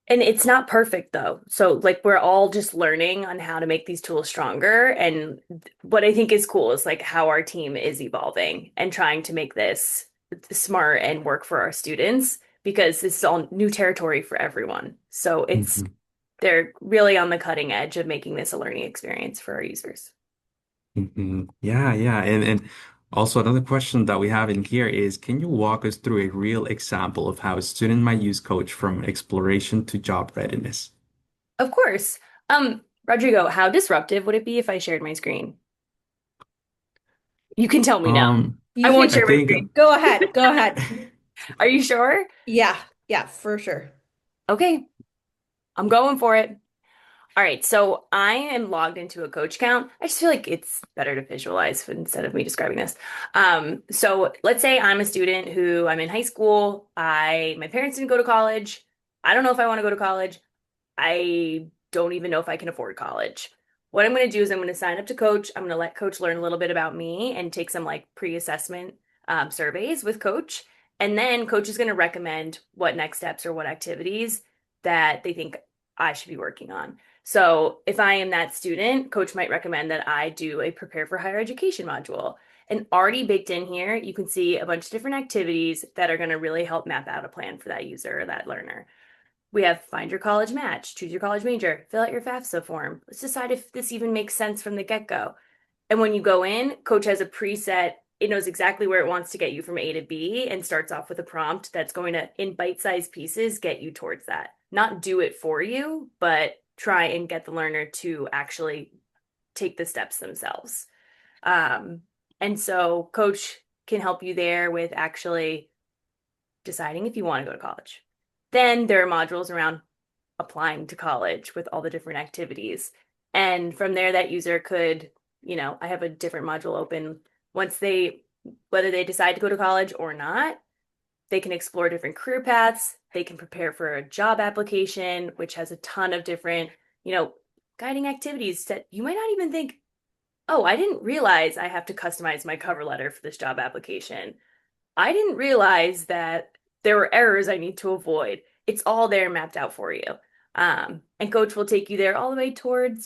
[SPEAKER 6] And it's not perfect though. So like we're all just learning on how to make these tools stronger. And what I think is cool is like how our team is evolving and trying to make this smart and work for our students because this is all new territory for everyone. So
[SPEAKER 4] Mhm.
[SPEAKER 6] they're really on the cutting edge of making this a learning experience for our users.
[SPEAKER 4] Yeah, yeah. And also another question that we have in here is, can you walk us through a real example of how a student might use Coach from exploration to job readiness?
[SPEAKER 6] Of course. Rodrigo, how disruptive would it be if I shared my screen? You can tell me now. I
[SPEAKER 7] You
[SPEAKER 6] won't
[SPEAKER 7] can
[SPEAKER 4] I
[SPEAKER 6] share my
[SPEAKER 4] think
[SPEAKER 6] screen.
[SPEAKER 7] go ahead. Go ahead.
[SPEAKER 6] Are you sure?
[SPEAKER 7] Yeah, yeah, for sure.
[SPEAKER 6] Okay, I'm going for it. All right, so I am logged into a coach account. I just feel like it's better to visualize instead of me describing this. So let's say I'm a student who I'm in high school. My parents didn't go to college. I don't know if I want to go to college. I don't even know if I can afford college. What I'm going to do is I'm going to sign up to Coach. I'm going to let Coach learn a little bit about me and take some like pre-assessment surveys with Coach. And then Coach is going to recommend what next steps or what activities that they think I should be working on. So if I am that student, Coach might recommend that I do a prepare for higher education module. And already baked in here, you can see a bunch of different activities that are going to really help map out a plan for that user or that learner. We have find your college match, choose your college major, fill out your FAFSA form. Let's decide if this even makes sense from the get-go. And when you go in, Coach has a preset. It knows exactly where it wants to get you from A to B and starts off with a prompt that's going to, in bite-sized pieces, get you towards that. Not do it for you, but try and get the learner to actually take the steps themselves. Um, and so Coach can help you there with actually deciding if you want to go to college. Then there are modules around applying to college with all the different activities. And from there, that user could, I have a different module open. Whether they decide to go to college or not, they can explore different career paths. They can prepare for a job application, which has a ton of different, guiding activities that you might not even think, oh, I didn't realize I have to customize my cover letter for this job application. I didn't realize that there were errors I need to avoid. It's all there mapped out for you. And Coach will take you there all the way towards,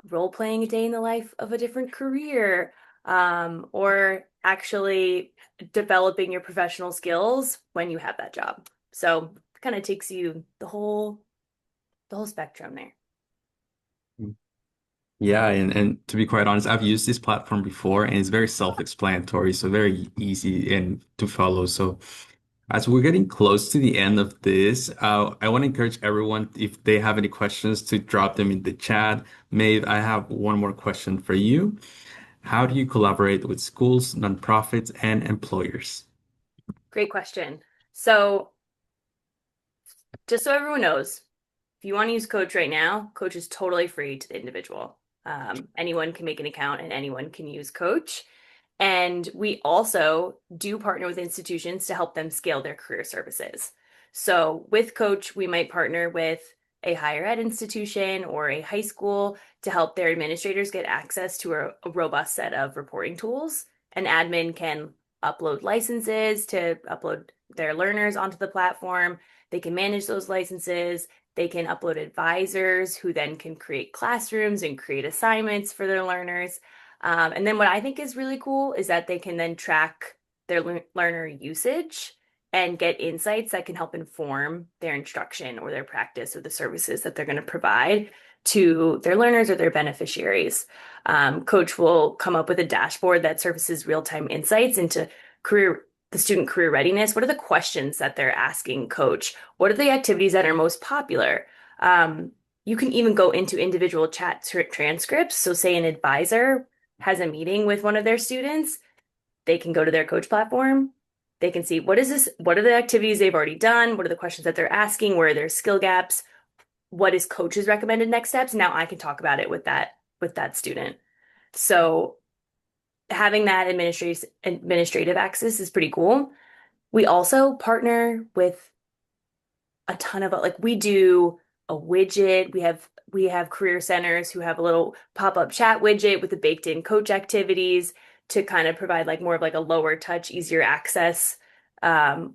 [SPEAKER 6] role playing a day in the life of a different career, or actually developing your professional skills when you have that job. So it kind of takes you the whole spectrum there.
[SPEAKER 4] Yeah, and to be quite honest, I've used this platform before and it's very self-explanatory, so very easy and to follow. So as we're getting close to the end of this, I want to encourage everyone, if they have any questions, to drop them in the chat. Maeve, I have one more question for you. How do you collaborate with schools, nonprofits, and employers?
[SPEAKER 6] Great question. So just so everyone knows, if you want to use Coach right now, Coach is totally free to the individual. Anyone can make an account and anyone can use Coach. And we also do partner with institutions to help them scale their career services. So with Coach, we might partner with a higher ed institution or a high school to help their administrators get access to a robust set of reporting tools. An admin can upload licenses to upload their learners onto the platform. They can manage those licenses. They can upload advisors who then can create classrooms and create assignments for their learners. And then what I think is really cool is that they can then track their learner usage and get insights that can help inform their instruction or their practice or the services that they're going to provide to their learners or their beneficiaries. Coach will come up with a dashboard that surfaces real-time insights into the student career readiness. What are the questions that they're asking Coach? What are the activities that are most popular? You can even go into individual chat transcripts. So say an advisor has a meeting with one of their students, they can go to their Coach platform. They can see what are the activities they've already done? What are the questions that they're asking? Where are their skill gaps? What is Coach's recommended next steps? Now I can talk about it with that student. So having that administrative access is pretty cool. We also partner with a ton of like we do a widget. We have career centers who have a little pop-up chat widget with the baked in coach activities to kind of provide like more of like a lower touch, easier access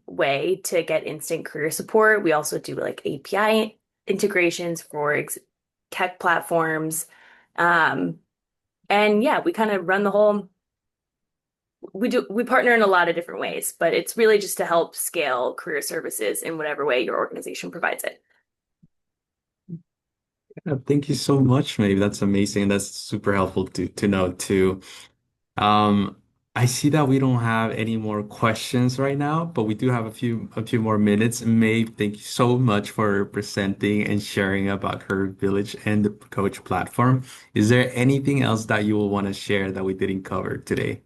[SPEAKER 6] way to get instant career support. We also do like API integrations for tech platforms. Um, and yeah, we kind of run the whole we partner in a lot of different ways, but it's really just to help scale career services in whatever way your organization provides it.
[SPEAKER 4] Thank you so much, Maybe. That's amazing. That's super helpful to know too. Um, I see that we don't have any more questions right now, but we do have a few more minutes. Maeve, thank you so much for presenting and sharing about her village and the coach platform. Is there anything else that you will want to share that we didn't cover today?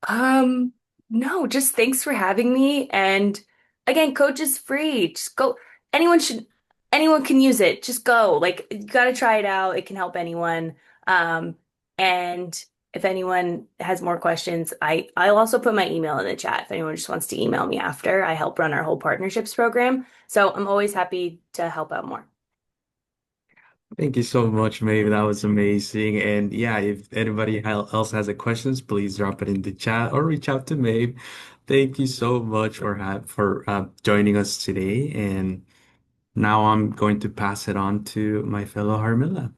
[SPEAKER 6] Um, no, just thanks for having me. And again, Coach is free. Just go. Anyone should, anyone can use it. Just go. Like, you gotta try it out. It can help anyone. And if anyone has more questions, I'll also put my email in the chat if anyone just wants to email me after. I help run our whole partnerships program. So I'm always happy to help out more.
[SPEAKER 4] Thank you so much, Maeve. That was amazing. And yeah, if anybody else has a questions, please drop it in the chat or reach out to Maeve. Thank you so much for joining us today. And now I'm going to pass it on to my fellow Harmilla.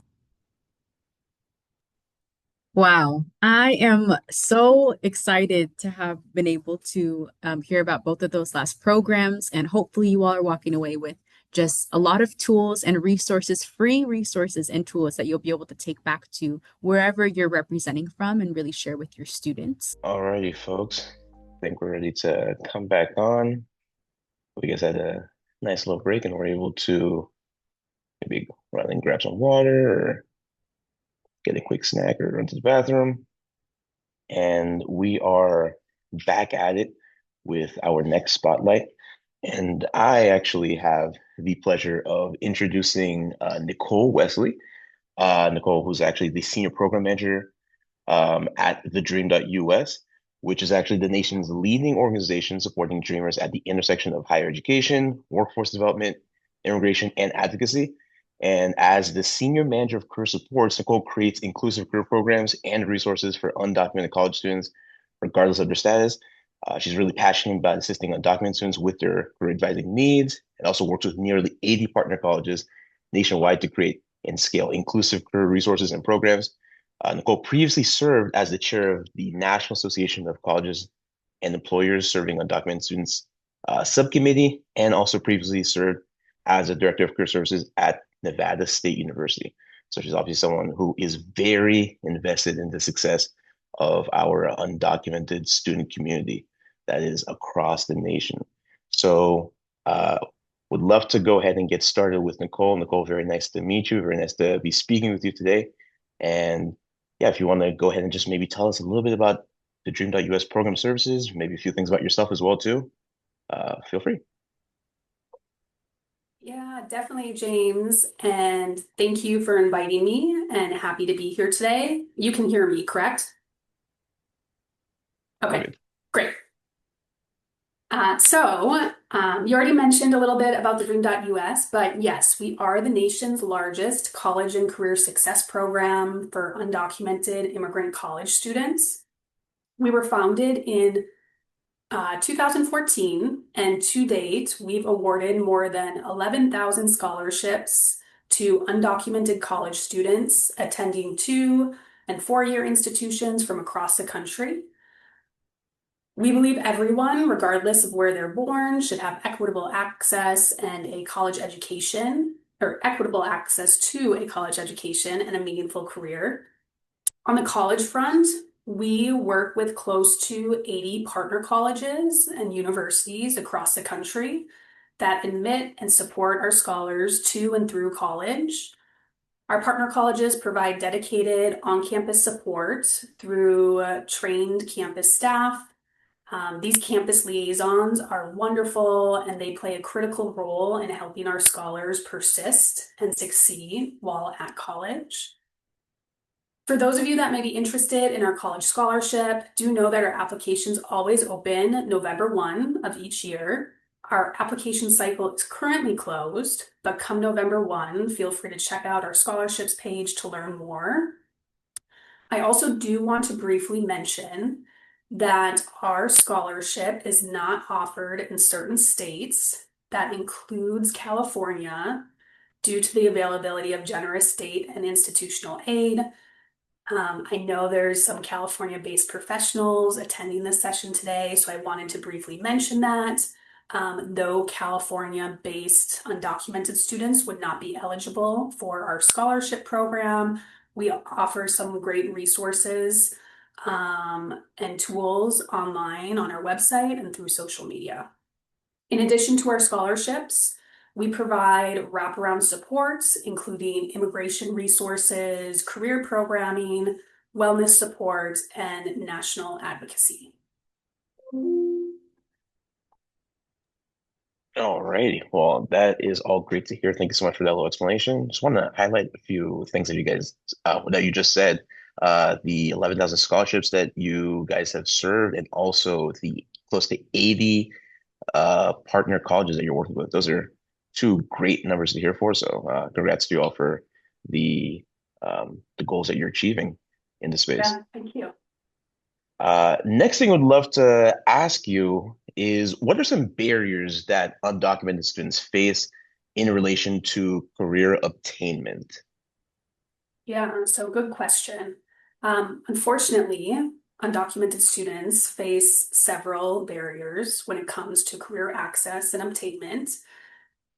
[SPEAKER 1] Wow, I am so excited to have been able to hear about both of those last programs, and hopefully, you all are walking away with just a lot of tools and resources, free resources and tools that you'll be able to take back to wherever you're representing from and really share with your students.
[SPEAKER 3] Alrighty, folks. I think we're ready to come back on. We guys had a nice little break and we're able to maybe run and grab some water or get a quick snack or run to the bathroom. And we are back at it with our next spotlight. And I actually have the pleasure of introducing Nicole Wesley. Nicole, who's actually the senior program manager at the Dream.us, which is actually the nation's leading organization supporting dreamers at the intersection of higher education, workforce development, immigration, and advocacy. And as the senior manager of career supports, Nicole creates inclusive career programs and resources for undocumented college students, regardless of their status. She's really passionate about assisting undocumented students with their career advising needs, and also works with nearly 80 partner colleges nationwide to create and scale inclusive career resources and programs. Nicole previously served as the chair of the National Association of Colleges and Employers Serving Undocumented Students subcommittee, and also previously served as a director of career services at Nevada State University. So she's obviously someone who is very invested in the success of our undocumented student community that is across the nation. So would love to go ahead and get started with Nicole. Nicole, very nice to meet you. Very nice to be speaking with you today. And yeah, if you want to go ahead and just maybe tell us a little bit about the Dream.us program services, maybe a few things about yourself as well too, feel free.
[SPEAKER 8] Yeah, definitely, James. And thank you for inviting me and happy to be here today. You can hear me, correct? Okay, great. You already mentioned a little bit about the Dream.us, but yes, we are the nation's largest college and career success program for undocumented immigrant college students. We were founded in 2014, and to date, we've awarded more than 11,000 scholarships to undocumented college students attending 2 and 4-year institutions from across the country. We believe everyone, regardless of where they're born, should have equitable access and a college education, or equitable access to a college education and a meaningful career. On the college front, we work with close to 80 partner colleges and universities across the country that admit and support our scholars to and through college. Our partner colleges provide dedicated on-campus support through trained campus staff. These campus liaisons are wonderful, and they play a critical role in helping our scholars persist and succeed while at college. For those of you that may be interested in our college scholarship, do know that our applications always open November 1 of each year. Our application cycle is currently closed, but come November 1, feel free to check out our scholarships page to learn more. I also do want to briefly mention that our scholarship is not offered in certain states. That includes California, due to the availability of generous state and institutional aid. I know there's some California-based professionals attending this session today, so I wanted to briefly mention that. Though California-based undocumented students would not be eligible for our scholarship program, we offer some great resources and tools online on our website and through social media. In addition to our scholarships, we provide wraparound supports, including immigration resources, career programming, wellness support, and national advocacy.
[SPEAKER 3] All righty. Well, that is all great to hear. Thank you so much for that little explanation. Just want to highlight a few things that you guys that you just said. The 11,000 scholarships that you guys have served, and also the close to 80 partner colleges that you're working with. Those are two great numbers to hear for. So congrats to you all for the goals that you're achieving in the space.
[SPEAKER 8] Yeah, thank you.
[SPEAKER 3] Next thing I'd love to ask you is, what are some barriers that undocumented students face in relation to career obtainment?
[SPEAKER 8] Yeah, so good question. Unfortunately, undocumented students face several barriers when it comes to career access and obtainment.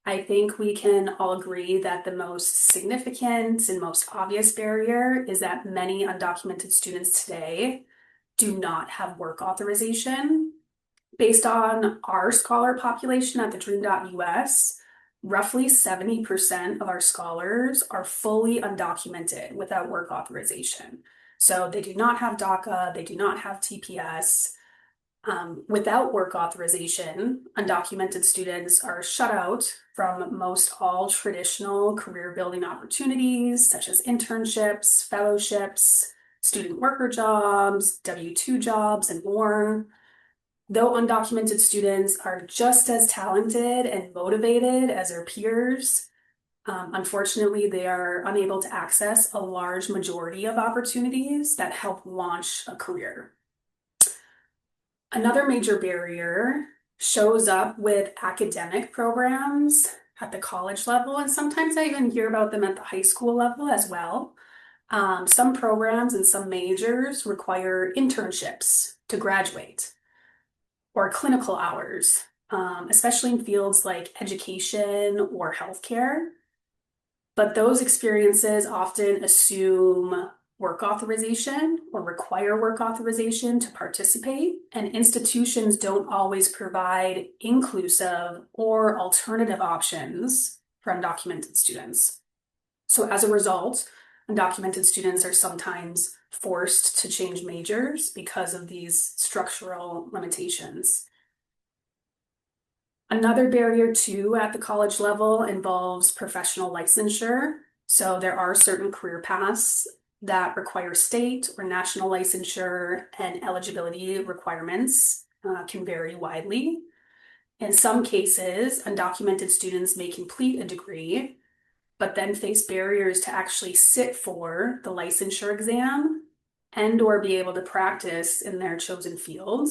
[SPEAKER 8] I think we can all agree that the most significant and most obvious barrier is that many undocumented students today do not have work authorization. Based on our scholar population at the Dream.us, roughly 70% of our scholars are fully undocumented without work authorization. So they do not have DACA, they do not have TPS. Without work authorization, undocumented students are shut out from most all traditional career building opportunities, such as internships, fellowships, student worker jobs, W-2 jobs, and more. Though undocumented students are just as talented and motivated as their peers, unfortunately, they are unable to access a large majority of opportunities that help launch a career. Another major barrier shows up with academic programs at the college level, and sometimes I even hear about them at the high school level as well. Some programs and some majors require internships to graduate, or clinical hours, especially in fields like education or healthcare. But those experiences often assume work authorization or require work authorization to participate, and institutions don't always provide inclusive or alternative options for undocumented students. So as a result, undocumented students are sometimes forced to change majors because of these structural limitations. Another barrier too at the college level involves professional licensure. So there are certain career paths that require state or national licensure, and eligibility requirements can vary widely. In some cases, undocumented students may complete a degree, but then face barriers to actually sit for the licensure exam and or be able to practice in their chosen field.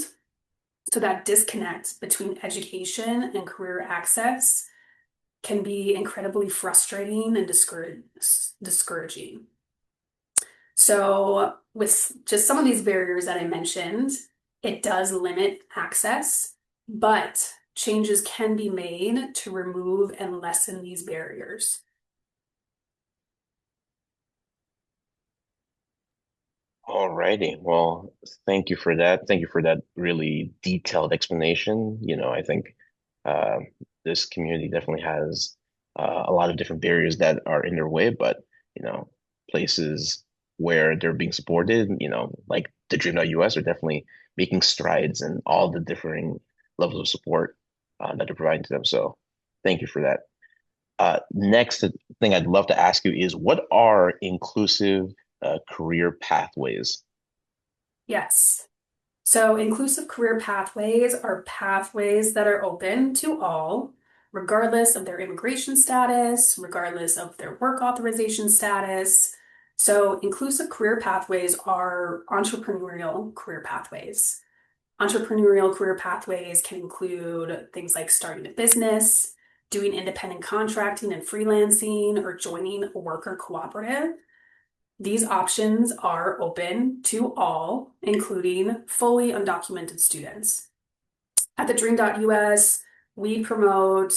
[SPEAKER 8] So that disconnect between education and career access can be incredibly frustrating and discouraging. So with just some of these barriers that I mentioned, it does limit access, but changes can be made to remove and lessen these barriers.
[SPEAKER 3] All righty. Well, thank you for that. Thank you for that really detailed explanation. I think uh, this community definitely has a lot of different barriers that are in their way, but places where they're being supported, like the Dream.us are definitely making strides in all the differing levels of support that they're providing to them. So thank you for that. Next thing I'd love to ask you is, what are inclusive career pathways?
[SPEAKER 8] Yes. So, inclusive career pathways are pathways that are open to all, regardless of their immigration status, regardless of their work authorization status. So, inclusive career pathways are entrepreneurial career pathways. Entrepreneurial career pathways can include things like starting a business, doing independent contracting and freelancing, or joining a worker cooperative. These options are open to all, including fully undocumented students. At the Dream.us, we promote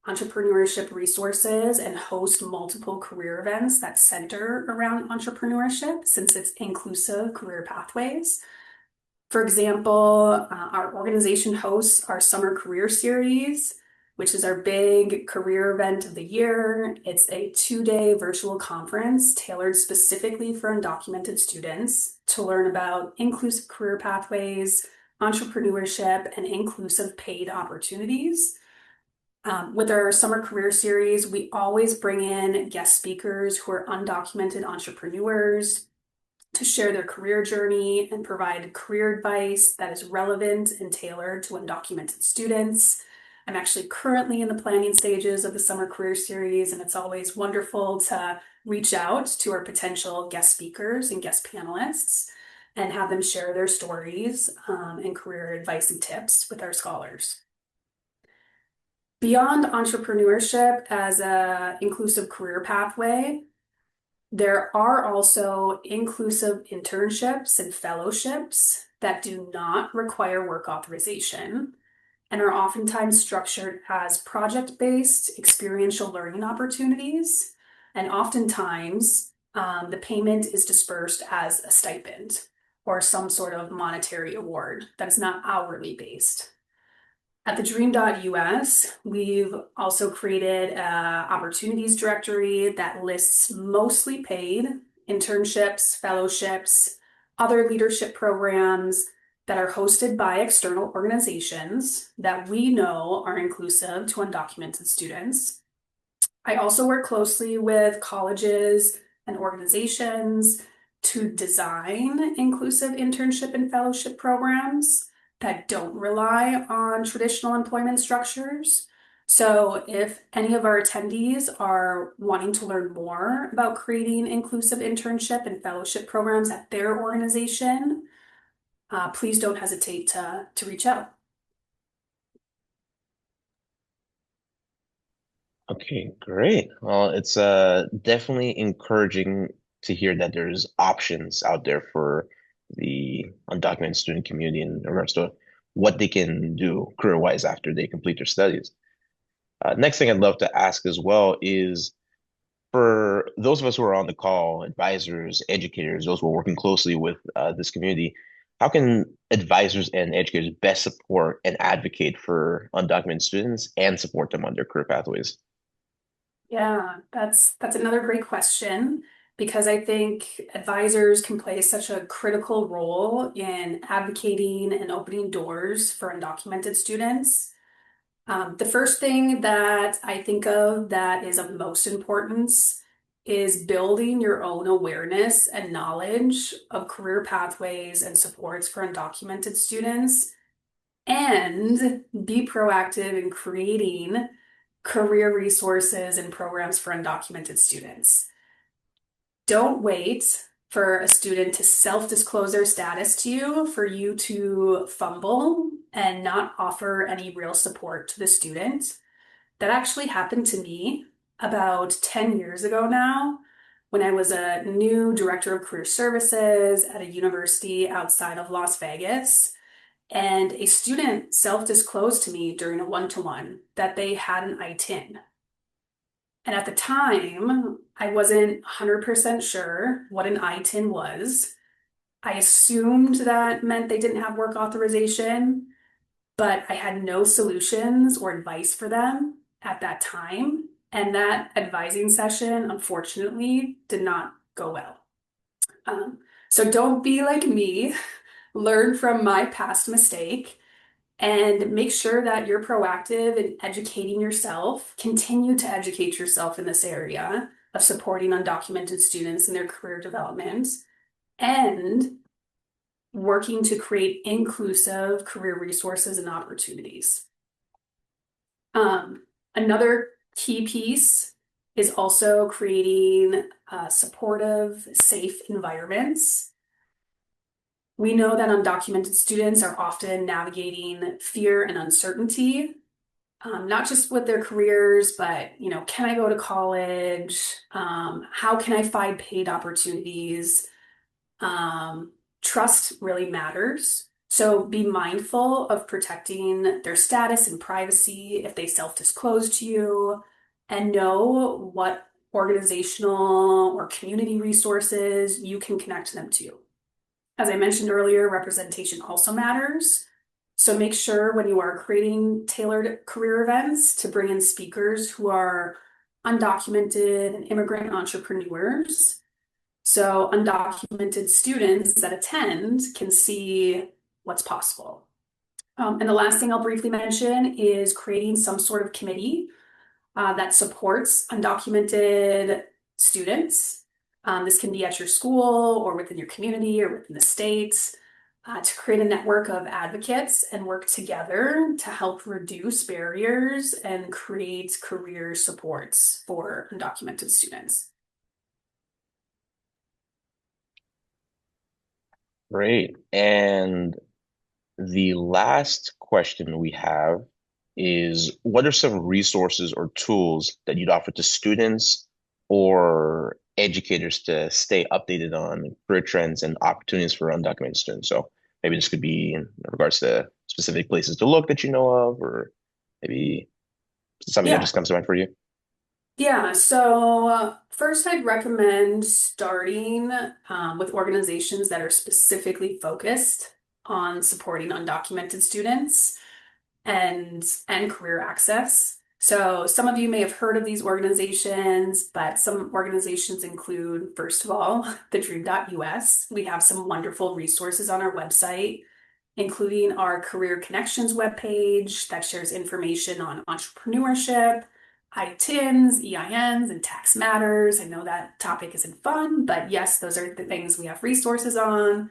[SPEAKER 8] entrepreneurship resources and host multiple career events that center around entrepreneurship since it's inclusive career pathways. For example, our organization hosts our Summer Career Series, which is our big career event of the year. It's a 2-day virtual conference tailored specifically for undocumented students to learn about inclusive career pathways, entrepreneurship, and inclusive paid opportunities. With our Summer Career Series, we always bring in guest speakers who are undocumented entrepreneurs to share their career journey and provide career advice that is relevant and tailored to undocumented students. I'm actually currently in the planning stages of the Summer Career Series, and it's always wonderful to reach out to our potential guest speakers and guest panelists and have them share their stories and career advice and tips with our scholars. Beyond entrepreneurship as an inclusive career pathway, there are also inclusive internships and fellowships that do not require work authorization and are oftentimes structured as project-based experiential learning opportunities. And oftentimes, the payment is dispersed as a stipend or some sort of monetary award that is not hourly based. At the Dream.us, we've also created an opportunities directory that lists mostly paid internships, fellowships, other leadership programs that are hosted by external organizations that we know are inclusive to undocumented students. I also work closely with colleges and organizations to design inclusive internship and fellowship programs that don't rely on traditional employment structures. So if any of our attendees are wanting to learn more about creating inclusive internship and fellowship programs at their organization, please don't hesitate to reach out.
[SPEAKER 3] Okay, great. Well, it's definitely encouraging to hear that there's options out there for the undocumented student community in regards to what they can do career-wise after they complete their studies. Next thing I'd love to ask as well is for those of us who are on the call, advisors, educators, those who are working closely with this community, how can advisors and educators best support and advocate for undocumented students and support them on their career pathways?
[SPEAKER 8] Yeah, that's another great question because I think advisors can play such a critical role in advocating and opening doors for undocumented students. The first thing that I think of that is of most importance is building your own awareness and knowledge of career pathways and supports for undocumented students, and be proactive in creating career resources and programs for undocumented students. Don't wait for a student to self-disclose their status to you for you to fumble and not offer any real support to the student. That actually happened to me about 10 years ago now when I was a new director of career services at a university outside of Las Vegas. And a student self-disclosed to me during a one-to-one that they had an ITIN. And at the time, I wasn't 100% sure what an ITIN was. I assumed that meant they didn't have work authorization, but I had no solutions or advice for them at that time. And that advising session, unfortunately, did not go well. So don't be like me. Learn from my past mistake and make sure that you're proactive in educating yourself. Continue to educate yourself in this area of supporting undocumented students in their career development and working to create inclusive career resources and opportunities. Another key piece is also creating supportive, safe environments. We know that undocumented students are often navigating fear and uncertainty, not just with their careers, but, can I go to college? How can I find paid opportunities? Trust really matters. So be mindful of protecting their status and privacy if they self-disclose to you, and know what organizational or community resources you can connect them to. As I mentioned earlier, representation also matters. So make sure when you are creating tailored career events to bring in speakers who are undocumented and immigrant entrepreneurs. So undocumented students that attend can see what's possible. And the last thing I'll briefly mention is creating some sort of committee that supports undocumented students. This can be at your school or within your community or within the state, to create a network of advocates and work together to help reduce barriers and create career supports for undocumented students.
[SPEAKER 3] Great. And the last question we have is, what are some resources or tools that you'd offer to students or educators to stay updated on career trends and opportunities for undocumented students? So maybe this could be in regards to specific places to look that you know of, or maybe something that
[SPEAKER 8] Yeah.
[SPEAKER 3] just comes to mind for you.
[SPEAKER 8] Yeah, so first I'd recommend starting with organizations that are specifically focused on supporting undocumented students and career access. So some of you may have heard of these organizations, but some organizations include, first of all, the Dream.us. We have some wonderful resources on our website, including our Career Connections webpage that shares information on entrepreneurship, ITINs, EINs, and tax matters. I know that topic isn't fun, but yes, those are the things we have resources on.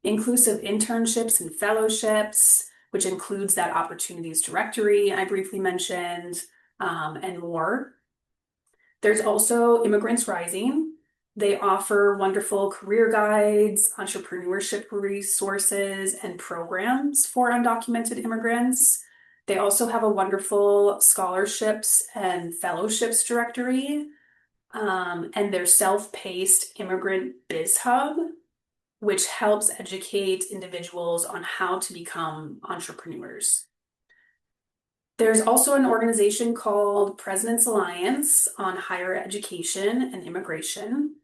[SPEAKER 8] Inclusive internships and fellowships, which includes that opportunities directory I briefly mentioned, and more. There's also Immigrants Rising. They offer wonderful career guides, entrepreneurship resources, and programs for undocumented immigrants. They also have a wonderful scholarships and fellowships directory, and their self-paced immigrant biz hub, which helps educate individuals on how to become entrepreneurs. There's also an organization called President's Alliance on Higher Education and Immigration.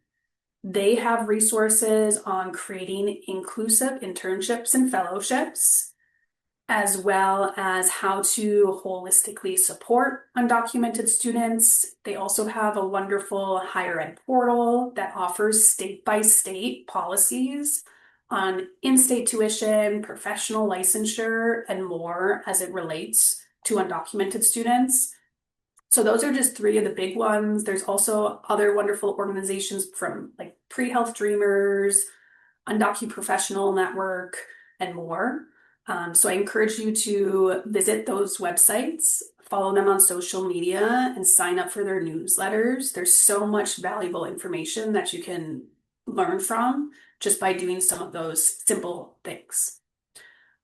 [SPEAKER 8] They have resources on creating inclusive internships and fellowships, as well as how to holistically support undocumented students. They also have a wonderful higher ed portal that offers state-by-state policies on in-state tuition, professional licensure, and more as it relates to undocumented students. So those are just three of the big ones. There's also other wonderful organizations from like Pre-Health Dreamers, Undocumented Professional Network, and more. So I encourage you to visit those websites, follow them on social media, and sign up for their newsletters. There's so much valuable information that you can learn from just by doing some of those simple things.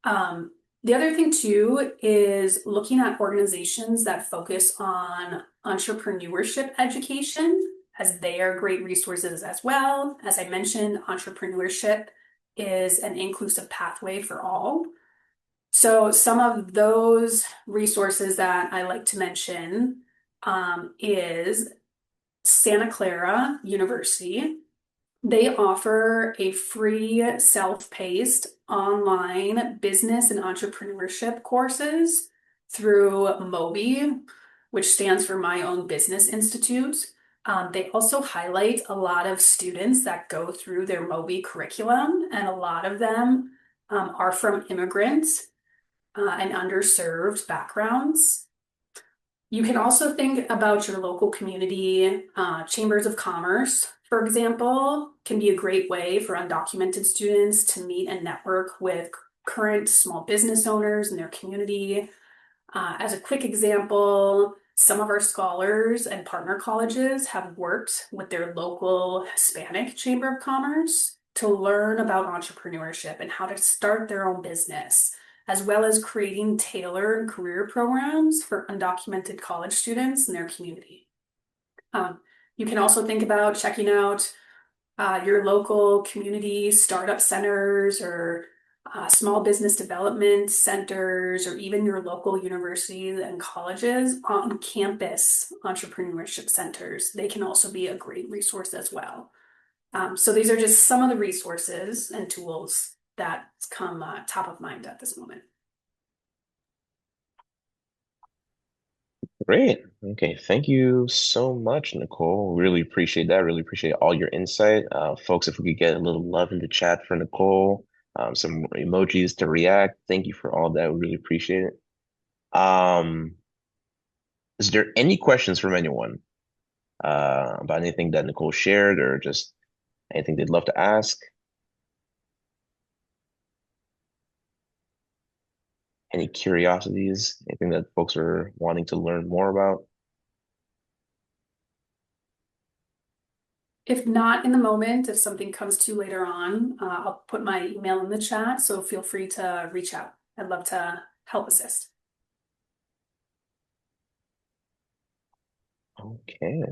[SPEAKER 8] The other thing too is looking at organizations that focus on entrepreneurship education, as they are great resources as well. As I mentioned, entrepreneurship is an inclusive pathway for all. So some of those resources that I like to mention is Santa Clara University. They offer a free self-paced online business and entrepreneurship courses through MOBI, which stands for My Own Business Institute. They also highlight a lot of students that go through their MOBI curriculum, and a lot of them are from immigrants and underserved backgrounds. You can also think about your local community. Chambers of commerce, for example, can be a great way for undocumented students to meet and network with current small business owners in their community. As a quick example, some of our scholars and partner colleges have worked with their local Hispanic Chamber of Commerce to learn about entrepreneurship and how to start their own business, as well as creating tailored career programs for undocumented college students in their community. You can also think about checking out your local community startup centers or small business development centers, or even your local universities and colleges on campus entrepreneurship centers. They can also be a great resource as well. So these are just some of the resources and tools that come top of mind at this moment.
[SPEAKER 3] Great. Okay. Thank you so much, Nicole. Really appreciate that. Really appreciate all your insight. Folks, if we could get a little love in the chat for Nicole, some emojis to react. Thank you for all that. We really appreciate it. Is there any questions from anyone about anything that Nicole shared or just anything they'd love to ask? Any curiosities? Anything that folks are wanting to learn more about?
[SPEAKER 8] If not in the moment, if something comes to later on, I'll put my email in the chat, so feel free to reach out. I'd love to help assist.
[SPEAKER 3] Okay.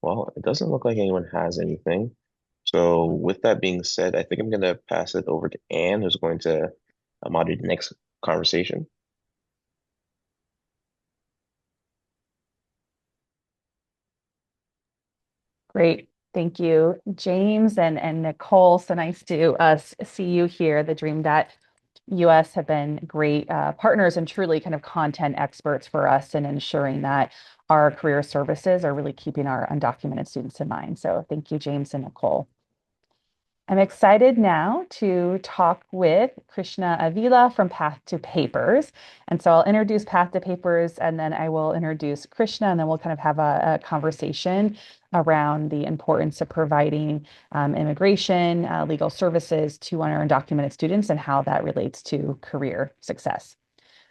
[SPEAKER 3] Well, it doesn't look like anyone has anything. So with that being said, I think I'm going to pass it over to Anne, who's going to moderate the next conversation.
[SPEAKER 2] Great. Thank you, James and Nicole. So nice to see you here. The Dream.us have been great partners and truly kind of content experts for us in ensuring that our career services are really keeping our undocumented students in mind. So thank you, James and Nicole. I'm excited now to talk with Krishna Avila from Path to Papers. And so I'll introduce Path to Papers and then I will introduce Krishna and then we'll kind of have a conversation around the importance of providing immigration, legal services to our undocumented students and how that relates to career success.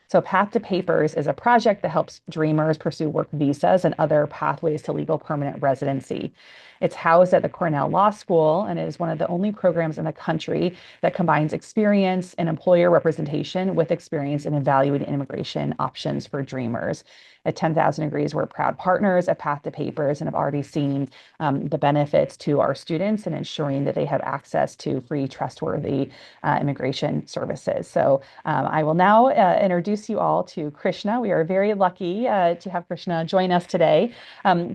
[SPEAKER 2] So Path to Papers is a project that helps dreamers pursue work visas and other pathways to legal permanent residency. It's housed at the Cornell Law School and it is one of the only programs in the country that combines experience in employer representation with experience in evaluating immigration options for dreamers. At 10,000 Degrees, we're proud partners at Path to Papers and have already seen the benefits to our students in ensuring that they have access to free, trustworthy immigration services. So I will now introduce you all to Krishna. We are very lucky to have Krishna join us today.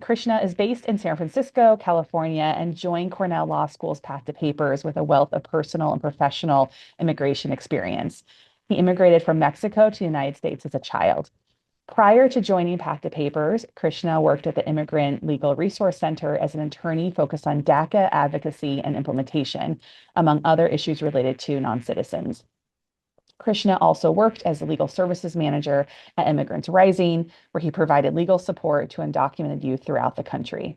[SPEAKER 2] Krishna is based in San Francisco, California, and joined Cornell Law School's Path to Papers with a wealth of personal and professional immigration experience. He immigrated from Mexico to the United States as a child. Prior to joining Path to Papers, Krishna worked at the Immigrant Legal Resource Center as an attorney focused on DACA advocacy and implementation, among other issues related to non-citizens. Krishna also worked as a legal services manager at Immigrants Rising, where he provided legal support to undocumented youth throughout the country.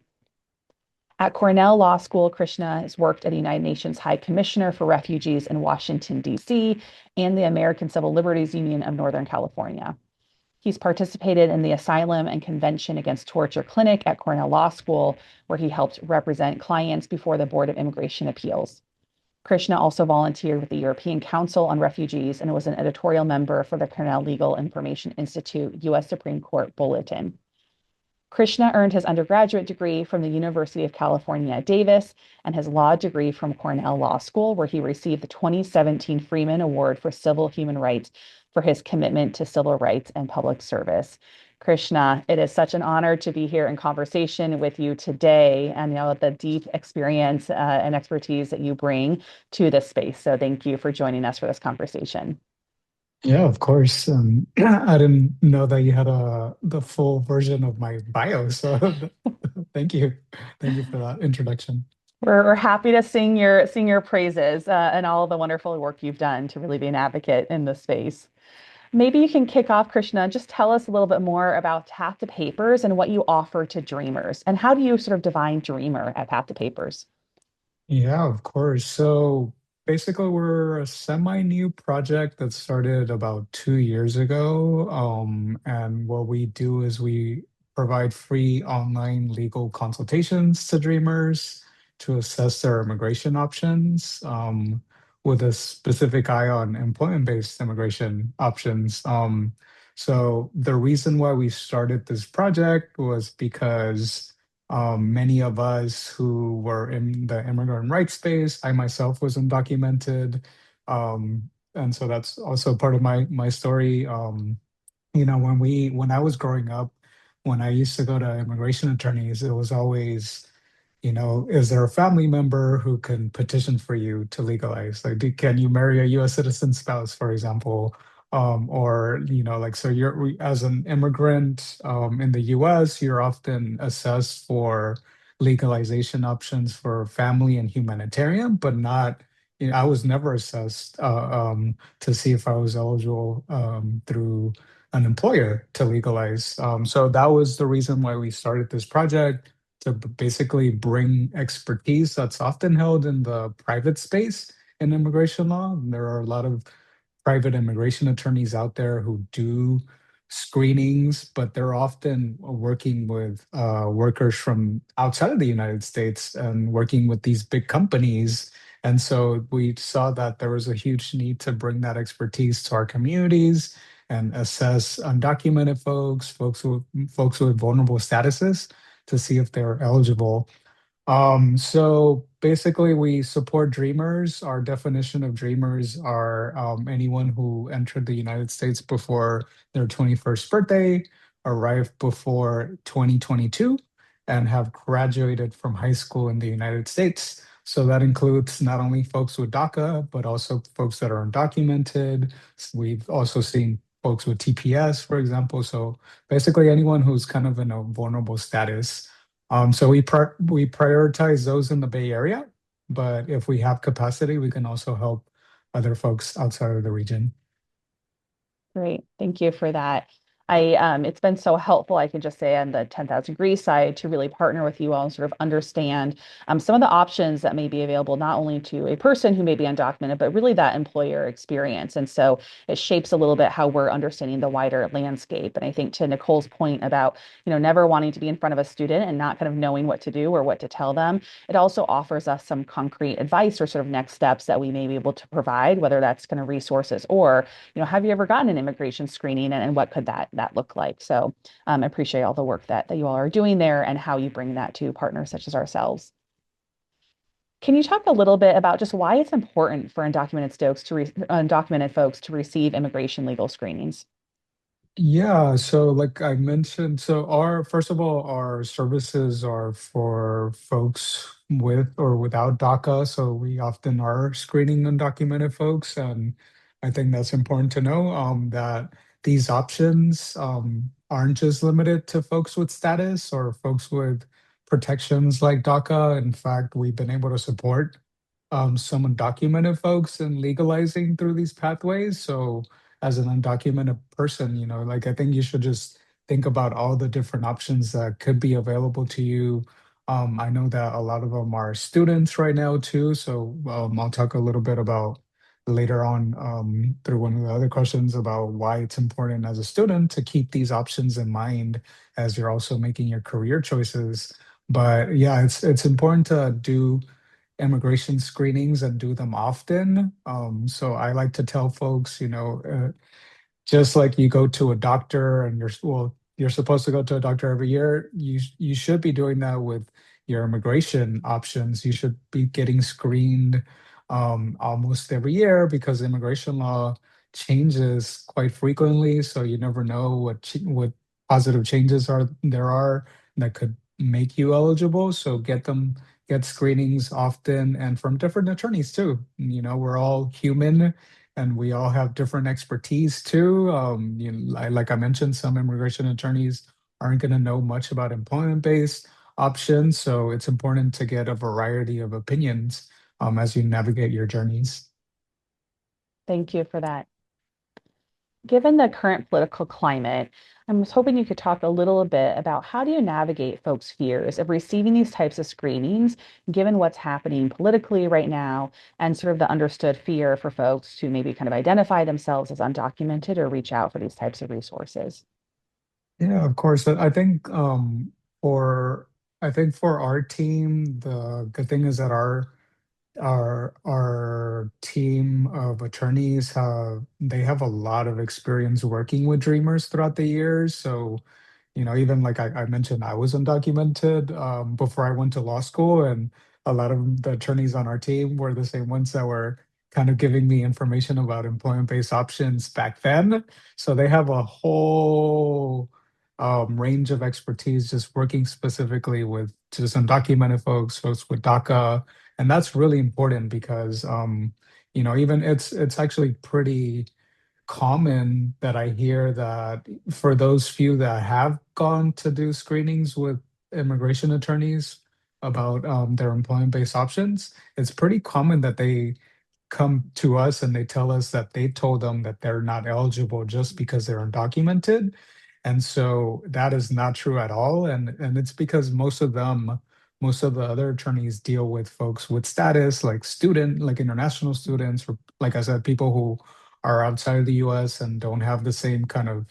[SPEAKER 2] At Cornell Law School, Krishna has worked at the United Nations High Commissioner for Refugees in Washington, D.C., and the American Civil Liberties Union of Northern California. He's participated in the Asylum and Convention Against Torture Clinic at Cornell Law School, where he helped represent clients before the Board of Immigration Appeals. Krishna also volunteered with the European Council on Refugees and was an editorial member for the Cornell Legal Information Institute U.S. Supreme Court Bulletin. Krishna earned his undergraduate degree from the University of California at Davis and his law degree from Cornell Law School, where he received the 2017 Freeman Award for Civil Human Rights for his commitment to civil rights and public service. Krishna, it is such an honor to be here in conversation with you today and the deep experience and expertise that you bring to this space. So thank you for joining us for this conversation.
[SPEAKER 9] Yeah, of course. I didn't know that you had the full version of my bio, so thank you. Thank you for that introduction.
[SPEAKER 2] We're happy to sing your praises and all the wonderful work you've done to really be an advocate in this space. Maybe you can kick off, Krishna. Just tell us a little bit more about Path to Papers and what you offer to dreamers. And how do you sort of define dreamer at Path to Papers?
[SPEAKER 9] Yeah, of course. So basically, we're a semi-new project that started about 2 years ago. And what we do is we provide free online legal consultations to dreamers to assess their immigration options, with a specific eye on employment-based immigration options. So the reason why we started this project was because many of us who were in the immigrant rights space, I myself was undocumented. And so that's also part of my story. When I was growing up, when I used to go to immigration attorneys, it was always, is there a family member who can petition for you to legalize? Like, can you marry a U.S. citizen spouse, for example? Or, like, so as an immigrant in the U.S., you're often assessed for legalization options for family and humanitarian, but not, I was never assessed to see if I was eligible through an employer to legalize. So that was the reason why we started this project to basically bring expertise that's often held in the private space in immigration law. There are a lot of private immigration attorneys out there who do screenings, but they're often working with workers from outside of the United States and working with these big companies. And so we saw that there was a huge need to bring that expertise to our communities and assess undocumented folks with vulnerable statuses to see if they're eligible. So basically, we support dreamers. Our definition of dreamers are anyone who entered the United States before their 21st birthday, arrived before 2022, and have graduated from high school in the United States. So that includes not only folks with DACA, but also folks that are undocumented. We've also seen folks with TPS, for example. So basically, anyone who's kind of in a vulnerable status. So we prioritize those in the Bay Area, but if we have capacity, we can also help other folks outside of the region.
[SPEAKER 2] Great. Thank you for that. It's been so helpful, I can just say on the 10,000 degree side to really partner with you all and sort of understand some of the options that may be available, not only to a person who may be undocumented, but really that employer experience. And so it shapes a little bit how we're understanding the wider landscape. And I think to Nicole's point about, never wanting to be in front of a student and not kind of knowing what to do or what to tell them, it also offers us some concrete advice or sort of next steps that we may be able to provide, whether that's kind of resources or have you ever gotten an immigration screening and what could that look like? So I appreciate all the work that you all are doing there and how you bring that to partners such as ourselves. Can you talk a little bit about just why it's important for undocumented folks to receive immigration legal screenings?
[SPEAKER 9] Yeah, so like I mentioned, so first of all, our services are for folks with or without DACA. So we often are screening undocumented folks. And I think that's important to know that these options aren't just limited to folks with status or folks with protections like DACA. In fact, we've been able to support some undocumented folks in legalizing through these pathways. So as an undocumented person, like I think you should just think about all the different options that could be available to you. I know that a lot of them are students right now too. So I'll talk a little bit about later on through one of the other questions about why it's important as a student to keep these options in mind as you're also making your career choices. But yeah, it's important to do immigration screenings and do them often. So I like to tell folks, just like you go to a doctor and you're supposed to go to a doctor every year, you should be doing that with your immigration options. You should be getting screened almost every year because immigration law changes quite frequently. So you never know what positive changes are that could make you eligible. So get screenings often and from different attorneys too. We're all human and we all have different expertise too. Like I mentioned, some immigration attorneys aren't going to know much about employment-based options, so it's important to get a variety of opinions as you navigate your journeys.
[SPEAKER 2] Thank you for that. Given the current political climate, I was hoping you could talk a little bit about how do you navigate folks' fears of receiving these types of screenings, given what's happening politically right now, and sort of the understood fear for folks to maybe kind of identify themselves as undocumented or reach out for these types of resources.
[SPEAKER 9] Yeah, of course. For I think for our team, the good thing is that our team of attorneys have a lot of experience working with dreamers throughout the years. So even like I mentioned, I was undocumented before I went to law school, and a lot of the attorneys on our team were the same ones that were kind of giving me information about employment-based options back then. So they have a whole range of expertise just working specifically with just undocumented folks with DACA, and that's really important because even it's actually pretty common that I hear that for those few that have gone to do screenings with immigration attorneys about their employment-based options, it's pretty common that they come to us and they tell us that they told them that they're not eligible just because they're undocumented. And so that is not true at all. And it's because most of the other attorneys deal with folks with status, like like international students, or like I said, people who are outside of the US and don't have the same kind of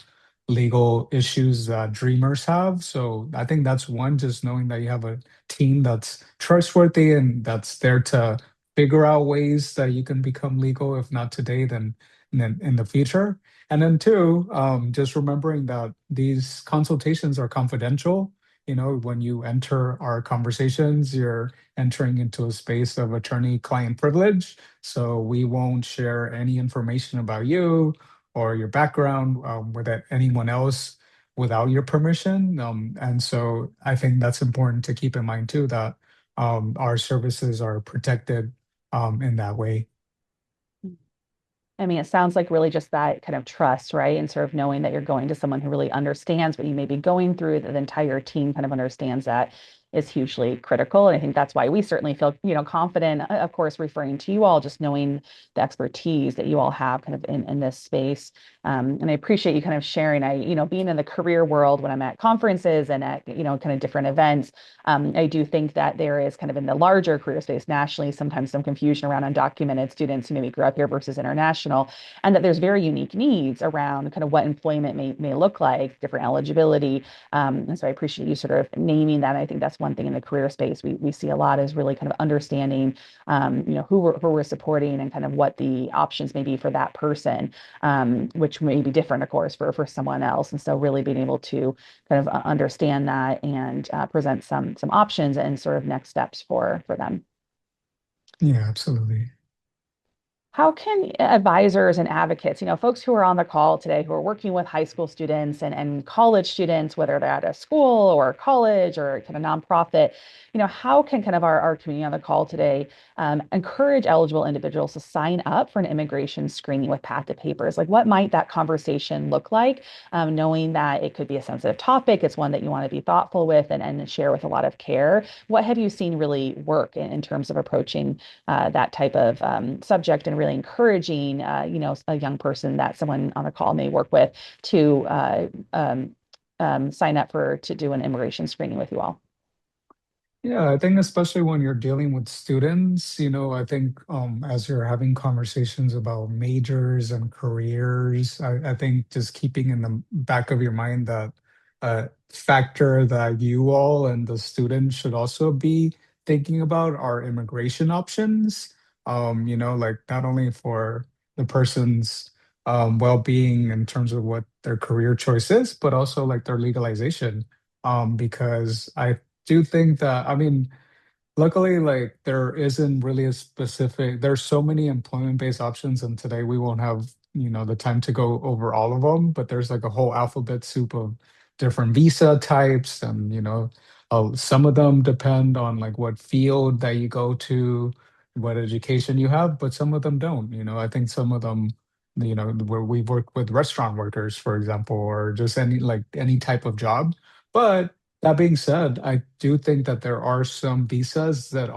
[SPEAKER 9] legal issues that dreamers have. So I think that's one, just knowing that you have a team that's trustworthy and that's there to figure out ways that you can become legal, if not today, then in the future. And then two, just remembering that these consultations are confidential. When you enter our conversations, you're entering into a space of attorney-client privilege. So we won't share any information about you or your background with anyone else without your permission. And so I think that's important to keep in mind too, that our services are protected in that way.
[SPEAKER 2] I mean, it sounds like really just that kind of trust, right? And sort of knowing that you're going to someone who really understands what you may be going through, that the entire team kind of understands that is hugely critical. And I think that's why we certainly feel, confident, of course, referring to you all, just knowing the expertise that you all have kind of in this space. And I appreciate you kind of sharing. Being in the career world when I'm at conferences and at, kind of different events, I do think that there is kind of in the larger career space nationally, sometimes some confusion around undocumented students who maybe grew up here versus international, and that there's very unique needs around kind of what employment may look like, different eligibility. And so I appreciate you sort of naming that. I think that's one thing in the career space we see a lot is really kind of understanding, who we're supporting and kind of what the options may be for that person, which may be different, of course, for someone else. And so really being able to kind of understand that and present some options and sort of next steps for them.
[SPEAKER 9] Yeah, absolutely.
[SPEAKER 2] How can advisors and advocates, folks who are on the call today who are working with high school students and college students, whether they're at a school or college or kind of nonprofit, how can kind of our community on the call today encourage eligible individuals to sign up for an immigration screening with Path to Papers? Like, what might that conversation look like, knowing that it could be a sensitive topic, it's one that you want to be thoughtful with and share with a lot of care? What have you seen really work in terms of approaching that type of subject and really encouraging, a young person that someone on the call may work with to sign up to do an immigration screening with you all?
[SPEAKER 9] Yeah, I think especially when you're dealing with students, I think as you're having conversations about majors and careers, I think just keeping in the back of your mind that factor that you all and the students should also be thinking about are immigration options. Like not only for the person's well-being in terms of what their career choice is, but also like their legalization. Because I do think that, I mean, luckily, like there isn't really a specific, there's so many employment-based options, and today we won't have, the time to go over all of them, but there's like a whole alphabet soup of different visa types, and some of them depend on like what field that you go to, what education you have, but some of them don't. I think some of them, where we work with restaurant workers, for example, or just any type of job. But that being said, I do think that there are some visas that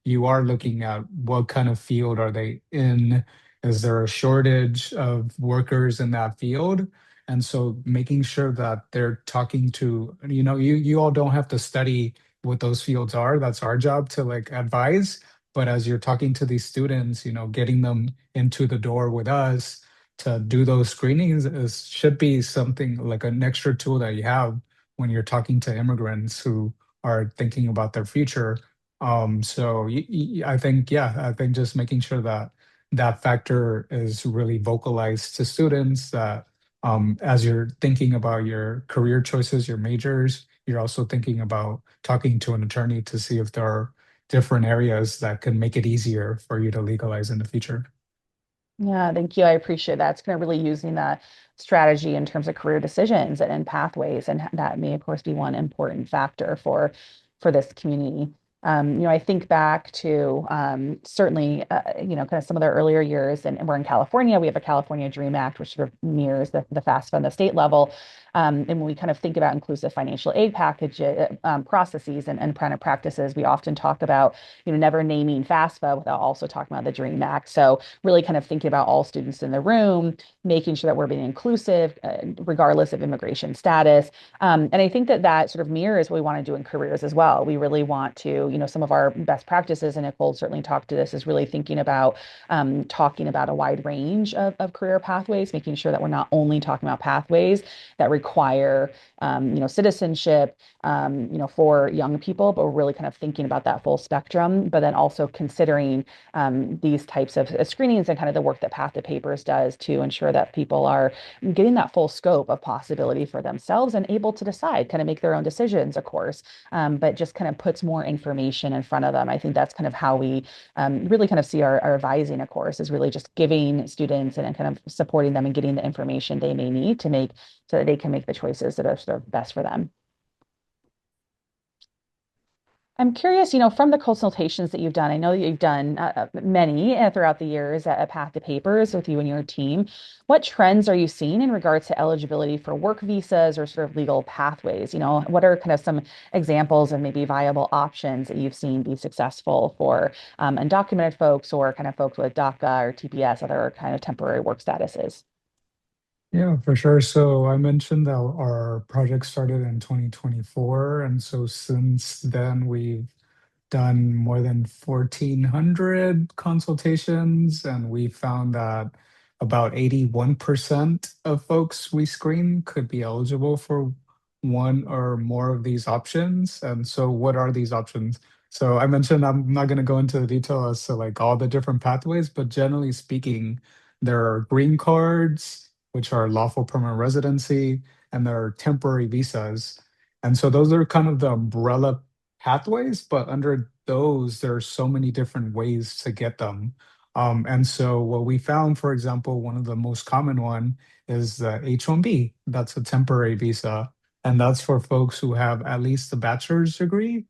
[SPEAKER 9] you are looking at what kind of field are they in, Is there a shortage of workers in that field? And so making sure that they're talking to, you all don't have to study what those fields are. That's our job to like advise. But as you're talking to these students, getting them into the door with us to do those screenings should be something like an extra tool that you have when you're talking to immigrants who are thinking about their future. So I think, yeah, I think just making sure that that factor is really vocalized to students that as you're thinking about your career choices, your majors, you're also thinking about talking to an attorney to see if there are different areas that can make it easier for you to legalize in the future.
[SPEAKER 2] Yeah, thank you. I appreciate that. It's kind of really using that strategy in terms of career decisions and pathways, and that may, of course, be one important factor for this community. I think back to certainly, kind of some of the earlier years, and we're in California. We have a California Dream Act, which sort of mirrors the FAFSA on the state level. And when we kind of think about inclusive financial aid package processes and kind of practices, we often talk about, never naming FAFSA without also talking about the Dream Act. So really kind of thinking about all students in the room, making sure that we're being inclusive, regardless of immigration status. And I think that sort of mirrors what we want to do in careers as well. We really want to, some of our best practices, and Nicole certainly talked to this, is really thinking about talking about a wide range of career pathways, making sure that we're not only talking about pathways that require, citizenship, for young people, but we're really kind of thinking about that full spectrum, but then also considering these types of screenings and kind of the work that Path to Papers does to ensure that people are getting that full scope of possibility for themselves and able to decide, kind of make their own decisions, of course, but just kind of puts more information in front of them. I think that's kind of how we really kind of see our advising, of course, is really just giving students and kind of supporting them and getting the information they may need to make so that they can make the choices that are sort of best for them. I'm curious, from the consultations that you've done, I know that you've done many throughout the years at Path to Papers with you and your team. What trends are you seeing in regards to eligibility for work visas or sort of legal pathways? What are kind of some examples of maybe viable options that you've seen be successful for undocumented folks or kind of folks with DACA or TPS, other kind of temporary work statuses?
[SPEAKER 9] Yeah, for sure. So I mentioned that our project started in 2024. And so since then, we've done more than 1,400 consultations, and we found that about 81% of folks we screen could be eligible for one or more of these options. And so, what are these options? So, I mentioned I'm not going to go into the detail as to like all the different pathways, but generally speaking, there are green cards, which are lawful permanent residency, and there are temporary visas. And so, those are kind of the umbrella pathways, but under those, there are so many different ways to get them. And so what we found, for example, one of the most common one is the H-1B. That's a temporary visa, and that's for folks who have at least a bachelor's degree,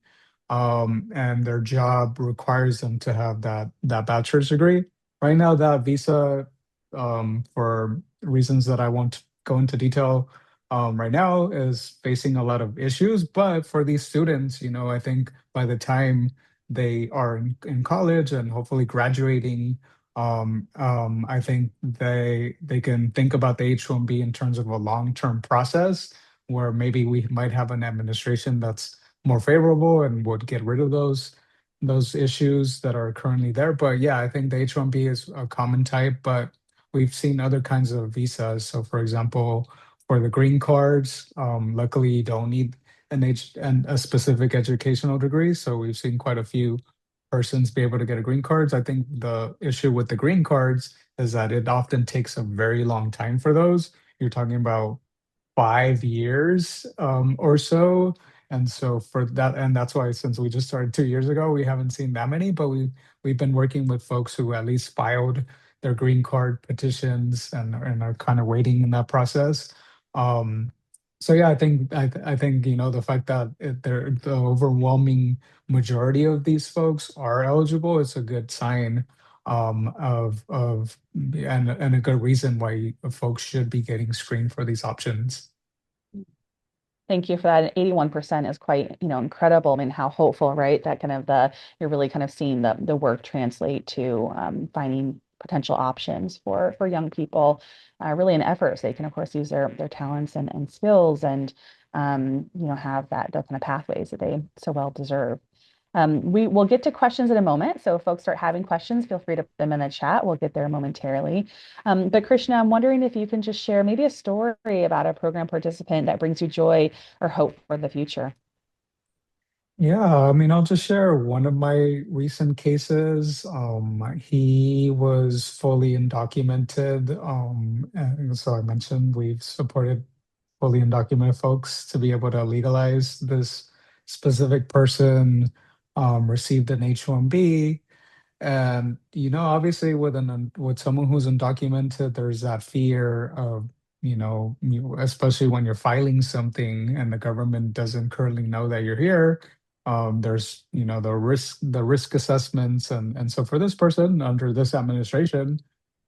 [SPEAKER 9] and their job requires them to have that bachelor's degree. Right now, that visa, for reasons that I won't go into detail, right now is facing a lot of issues. But for these students, I think by the time they are in college and hopefully graduating, I think they can think about the H-1B in terms of a long-term process where maybe we might have an administration that's more favorable and would get rid of those issues that are currently there. But yeah, I think the H-1B is a common type, but we've seen other kinds of visas. So for example, for the green cards, luckily you don't need and a specific educational degree. So we've seen quite a few persons be able to get a green cards. I think the issue with the green cards is that it often takes a very long time for those. You're talking about 5 years or so. And so for that, and that's why since we just started 2 years ago, we haven't seen that many, but we've been working with folks who at least filed their green card petitions and are kind of waiting in that process. Um, so yeah, I think the fact that the overwhelming majority of these folks are eligible is a good sign of and a good reason why folks should be getting screened for these options.
[SPEAKER 2] Thank you for that. And 81% is quite, incredible. I mean, how hopeful, right? That kind of you're really kind of seeing the work translate to finding potential options for young people, really in effort so they can, of course, use their talents and skills and have those kind of pathways that they so well deserve. We will get to questions in a moment. So if folks start having questions, feel free to put them in the chat. We'll get there momentarily. But Krishna, I'm wondering if you can just share maybe a story about a program participant that brings you joy or hope for the future.
[SPEAKER 9] Yeah, I mean, I'll just share one of my recent cases. He was fully undocumented. And so I mentioned we've supported fully undocumented folks to be able to legalize. This specific person received an H-1B. And obviously, with someone who's undocumented, there's that fear of, especially when you're filing something and the government doesn't currently know that you're here. There's, the risk assessments, and so for this person under this administration,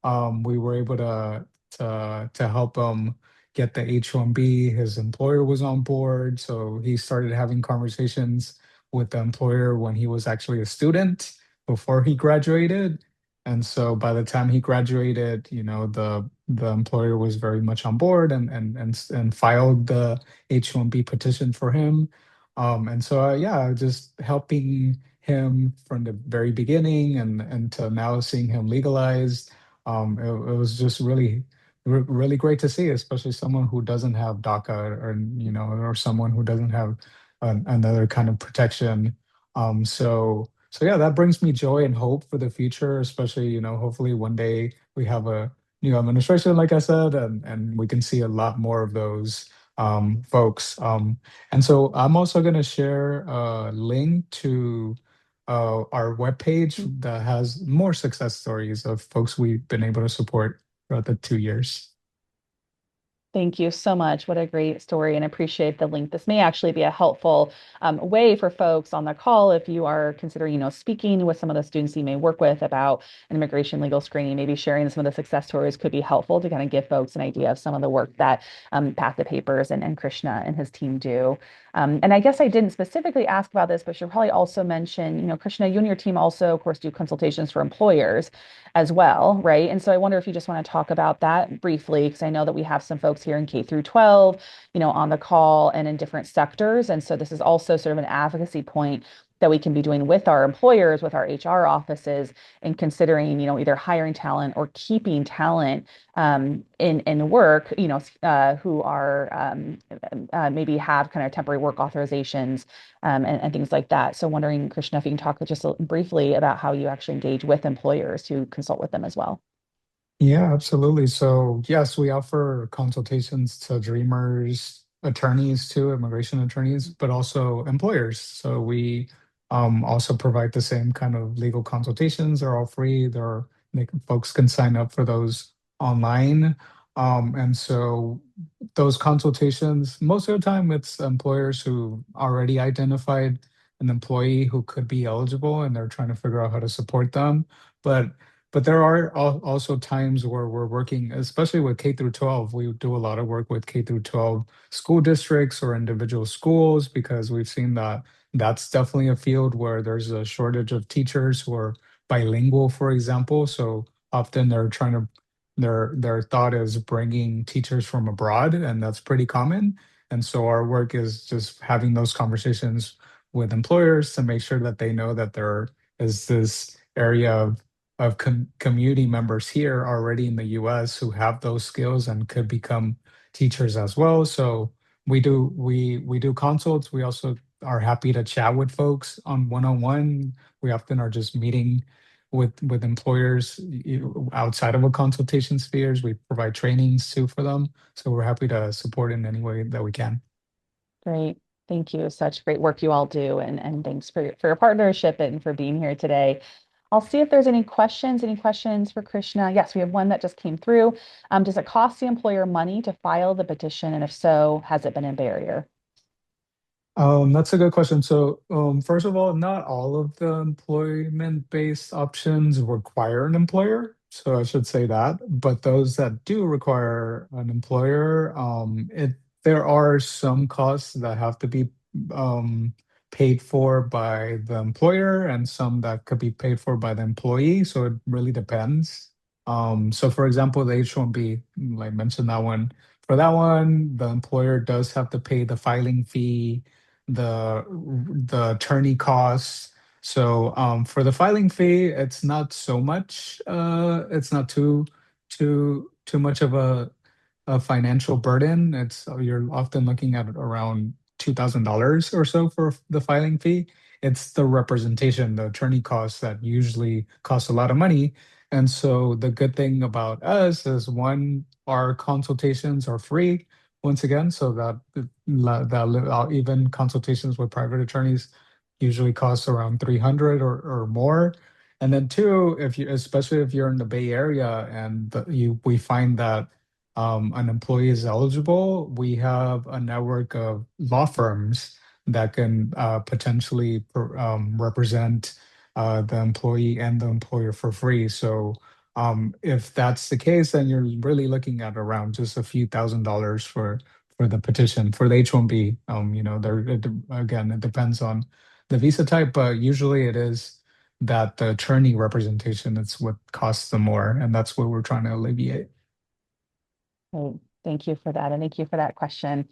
[SPEAKER 9] we were able to help him get the H-1B. His employer was on board, so he started having conversations with the employer when he was actually a student before he graduated. And so by the time he graduated, the employer was very much on board and filed the H-1B petition for him. And so yeah, just helping him from the very beginning and to now seeing him legalized. It was just really great to see, especially someone who doesn't have DACA or someone who doesn't have another kind of protection. So yeah, that brings me joy and hope for the future, especially, hopefully one day we have a new administration, like I said, and we can see a lot more of those folks. And so I'm also going to share a link to our webpage that has more success stories of folks we've been able to support throughout the 2 years.
[SPEAKER 2] Thank you so much. What a great story, and appreciate the link. This may actually be a helpful way for folks on the call if you are considering, speaking with some of the students you may work with about an immigration legal screening. Maybe sharing some of the success stories could be helpful to kind of give folks an idea of some of the work that Path to Papers and Krishna and his team do. And I guess I didn't specifically ask about this, but should probably also mention, Krishna, you and your team also, of course, do consultations for employers as well, right? And so I wonder if you just want to talk about that briefly, because I know that we have some folks here in K through 12, on the call and in different sectors. And so this is also sort of an advocacy point that we can be doing with our employers, with our HR offices, in considering, either hiring talent or keeping talent in work, who are maybe have kind of temporary work authorizations and things like that. So wondering, Krishna, if you can talk just briefly about how you actually engage with employers to consult with them as well.
[SPEAKER 9] Yeah, absolutely. So, yes, we offer consultations to dreamers, attorneys too, immigration attorneys, but also employers. So we also provide the same kind of legal consultations. They're all free. Folks can sign up for those online. And so those consultations, most of the time, it's employers who already identified an employee who could be eligible, and they're trying to figure out how to support them. But but there are also times where we're working, especially with K through 12. We do a lot of work with K through 12 school districts or individual schools because we've seen that that's definitely a field where there's a shortage of teachers who are bilingual, for example. So often their thought is bringing teachers from abroad, and that's pretty common. And so our work is just having those conversations with employers to make sure that they know that there is this area of community members here already in the US who have those skills and could become teachers as well. So we do consults. We also are happy to chat with folks on one-on-one. We often are just meeting with employers outside of a consultation spheres. We provide trainings too for them. So we're happy to support in any way that we can.
[SPEAKER 2] Great. Thank you. Such great work you all do. And thanks for your partnership and for being here today. I'll see if there's any questions. Any questions for Krishna? Yes, we have one that just came through. Does it cost the employer money to file the petition? And if so, has it been a barrier?
[SPEAKER 9] That's a good question. So, first of all, not all of the employment-based options require an employer. So I should say that. But those that do require an employer, there are some costs that have to be um, paid for by the employer and some that could be paid for by the employee. So it really depends. So for example, the H-1B, like mentioned that one. For that one, the employer does have to pay the filing fee, the attorney costs. So for the filing fee, it's not so much. It's not too much of a financial burden. It's you're often looking at around $2,000 or so for the filing fee. It's the representation, the attorney costs that usually cost a lot of money. And so the good thing about us is one, our consultations are free once again, so even consultations with private attorneys usually cost around 300 or more. And then two, if you especially if you're in the Bay Area and we find that an employee is eligible, we have a network of law firms that can potentially represent the employee and the employer for free. So if that's the case, then you're really looking at around just a few $1,000s for the petition for the H-1B. Again, it depends on the visa type, but usually it is that the attorney representation is what costs the more, and that's what we're trying to alleviate.
[SPEAKER 2] Great. Thank you for that. And thank you for that question.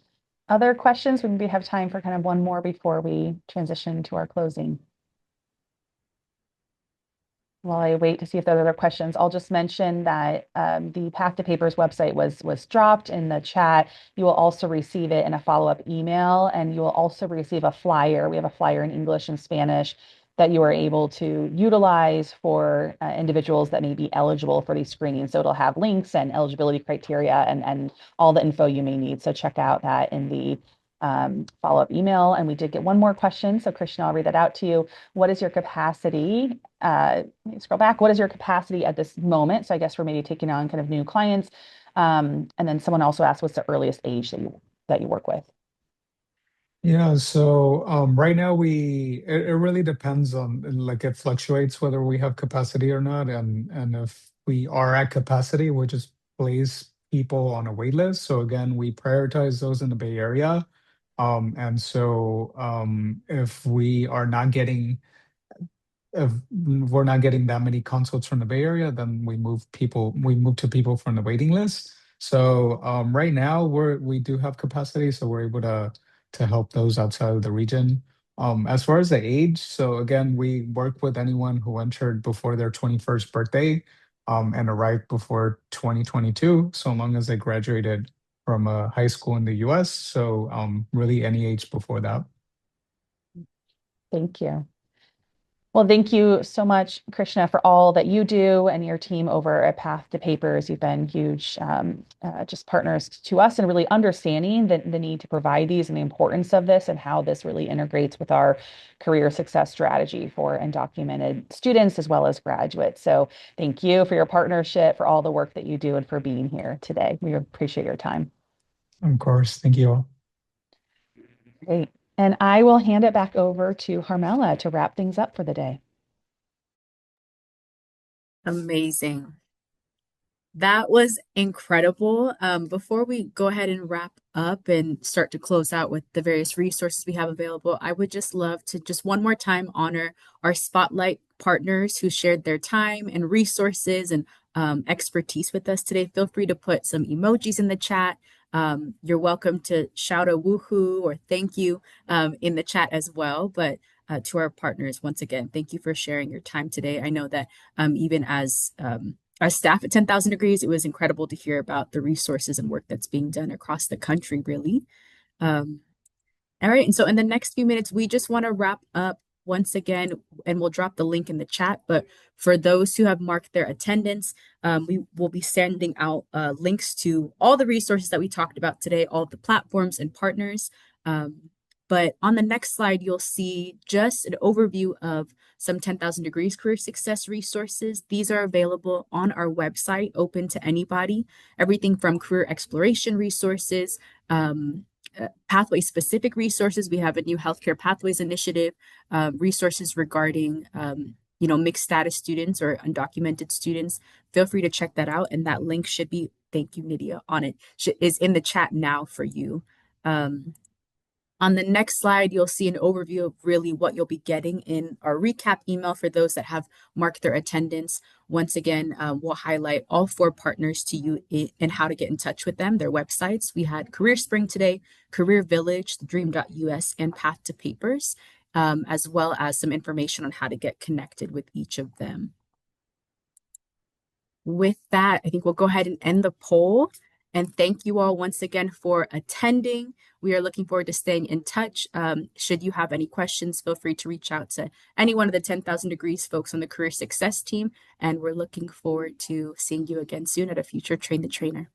[SPEAKER 2] Other questions? We maybe have time for kind of one more before we transition to our closing. While I wait to see if there are other questions, I'll just mention that the Path to Papers website was dropped in the chat. You will also receive it in a follow-up email, and you will also receive a flyer. We have a flyer in English and Spanish that you are able to utilize for individuals that may be eligible for these screenings. So it'll have links and eligibility criteria and all the info you may need. So check out that in the follow-up email. And we did get one more question. So Christian, I'll read that out to you. What is your capacity? Let me scroll back. What is your capacity at this moment? So I guess we're maybe taking on kind of new clients. And then someone also asked, what's the earliest age that you work with?
[SPEAKER 9] Yeah, so right now it really depends on, like, it fluctuates whether we have capacity or not, and if we are at capacity, we just place people on a wait list. So again, we prioritize those in the Bay Area. And so if we're not getting that many consults from the Bay Area, then we move to people from the waiting list. So right now we do have capacity, so we're able to help those outside of the region. As far as the age, so again, we work with anyone who entered before their 21st birthday and arrived before 2022, so long as they graduated from high school in the US. So really any age before that.
[SPEAKER 2] Thank you. Well, thank you so much, Krishna, for all that you do and your team over at Path to Papers. You've been huge just partners to us and really understanding the need to provide these and the importance of this and how this really integrates with our career success strategy for undocumented students as well as graduates. So thank you for your partnership, for all the work that you do, and for being here today. We appreciate your time.
[SPEAKER 9] Of course. Thank you all.
[SPEAKER 2] Great. And I will hand it back over to Harmela to wrap things up for the day.
[SPEAKER 1] Amazing. That was incredible. Before we go ahead and wrap up and start to close out with the various resources we have available, I would just love to just one more time honor our spotlight partners who shared their time and resources and expertise with us today. Feel free to put some emojis in the chat. You're welcome to shout a woohoo or thank you in the chat as well. But to our partners, once again, thank you for sharing your time today. I know that even as our staff at 10,000 Degrees, it was incredible to hear about the resources and work that's being done across the country, really. All right, and so in the next few minutes, we just want to wrap up once again, and we'll drop the link in the chat. But for those who have marked their attendance, we will be sending out links to all the resources that we talked about today, all the platforms and partners. But on the next slide, you'll see just an overview of some 10,000 Degrees career success resources. These are available on our website, open to anybody. Everything from career exploration resources, pathway specific resources. We have a new healthcare pathways initiative, resources regarding mixed status students or undocumented students. Feel free to check that out. And that link should be, thank you, Nydia, on it, is in the chat now for you. On the next slide, you'll see an overview of really what you'll be getting in our recap email for those that have marked their attendance. Once again, we'll highlight all 4 partners to you and how to get in touch with them, their websites. We had CareerSpring today, CareerVillage, Dream.us, and Path to Papers, as well as some information on how to get connected with each of them. With that, I think we'll go ahead and end the poll. And thank you all once again for attending. We are looking forward to staying in touch. Should you have any questions, feel free to reach out to any one of the 10,000 Degrees folks on the Career Success team. And we're looking forward to seeing you again soon at a future Train the Trainer.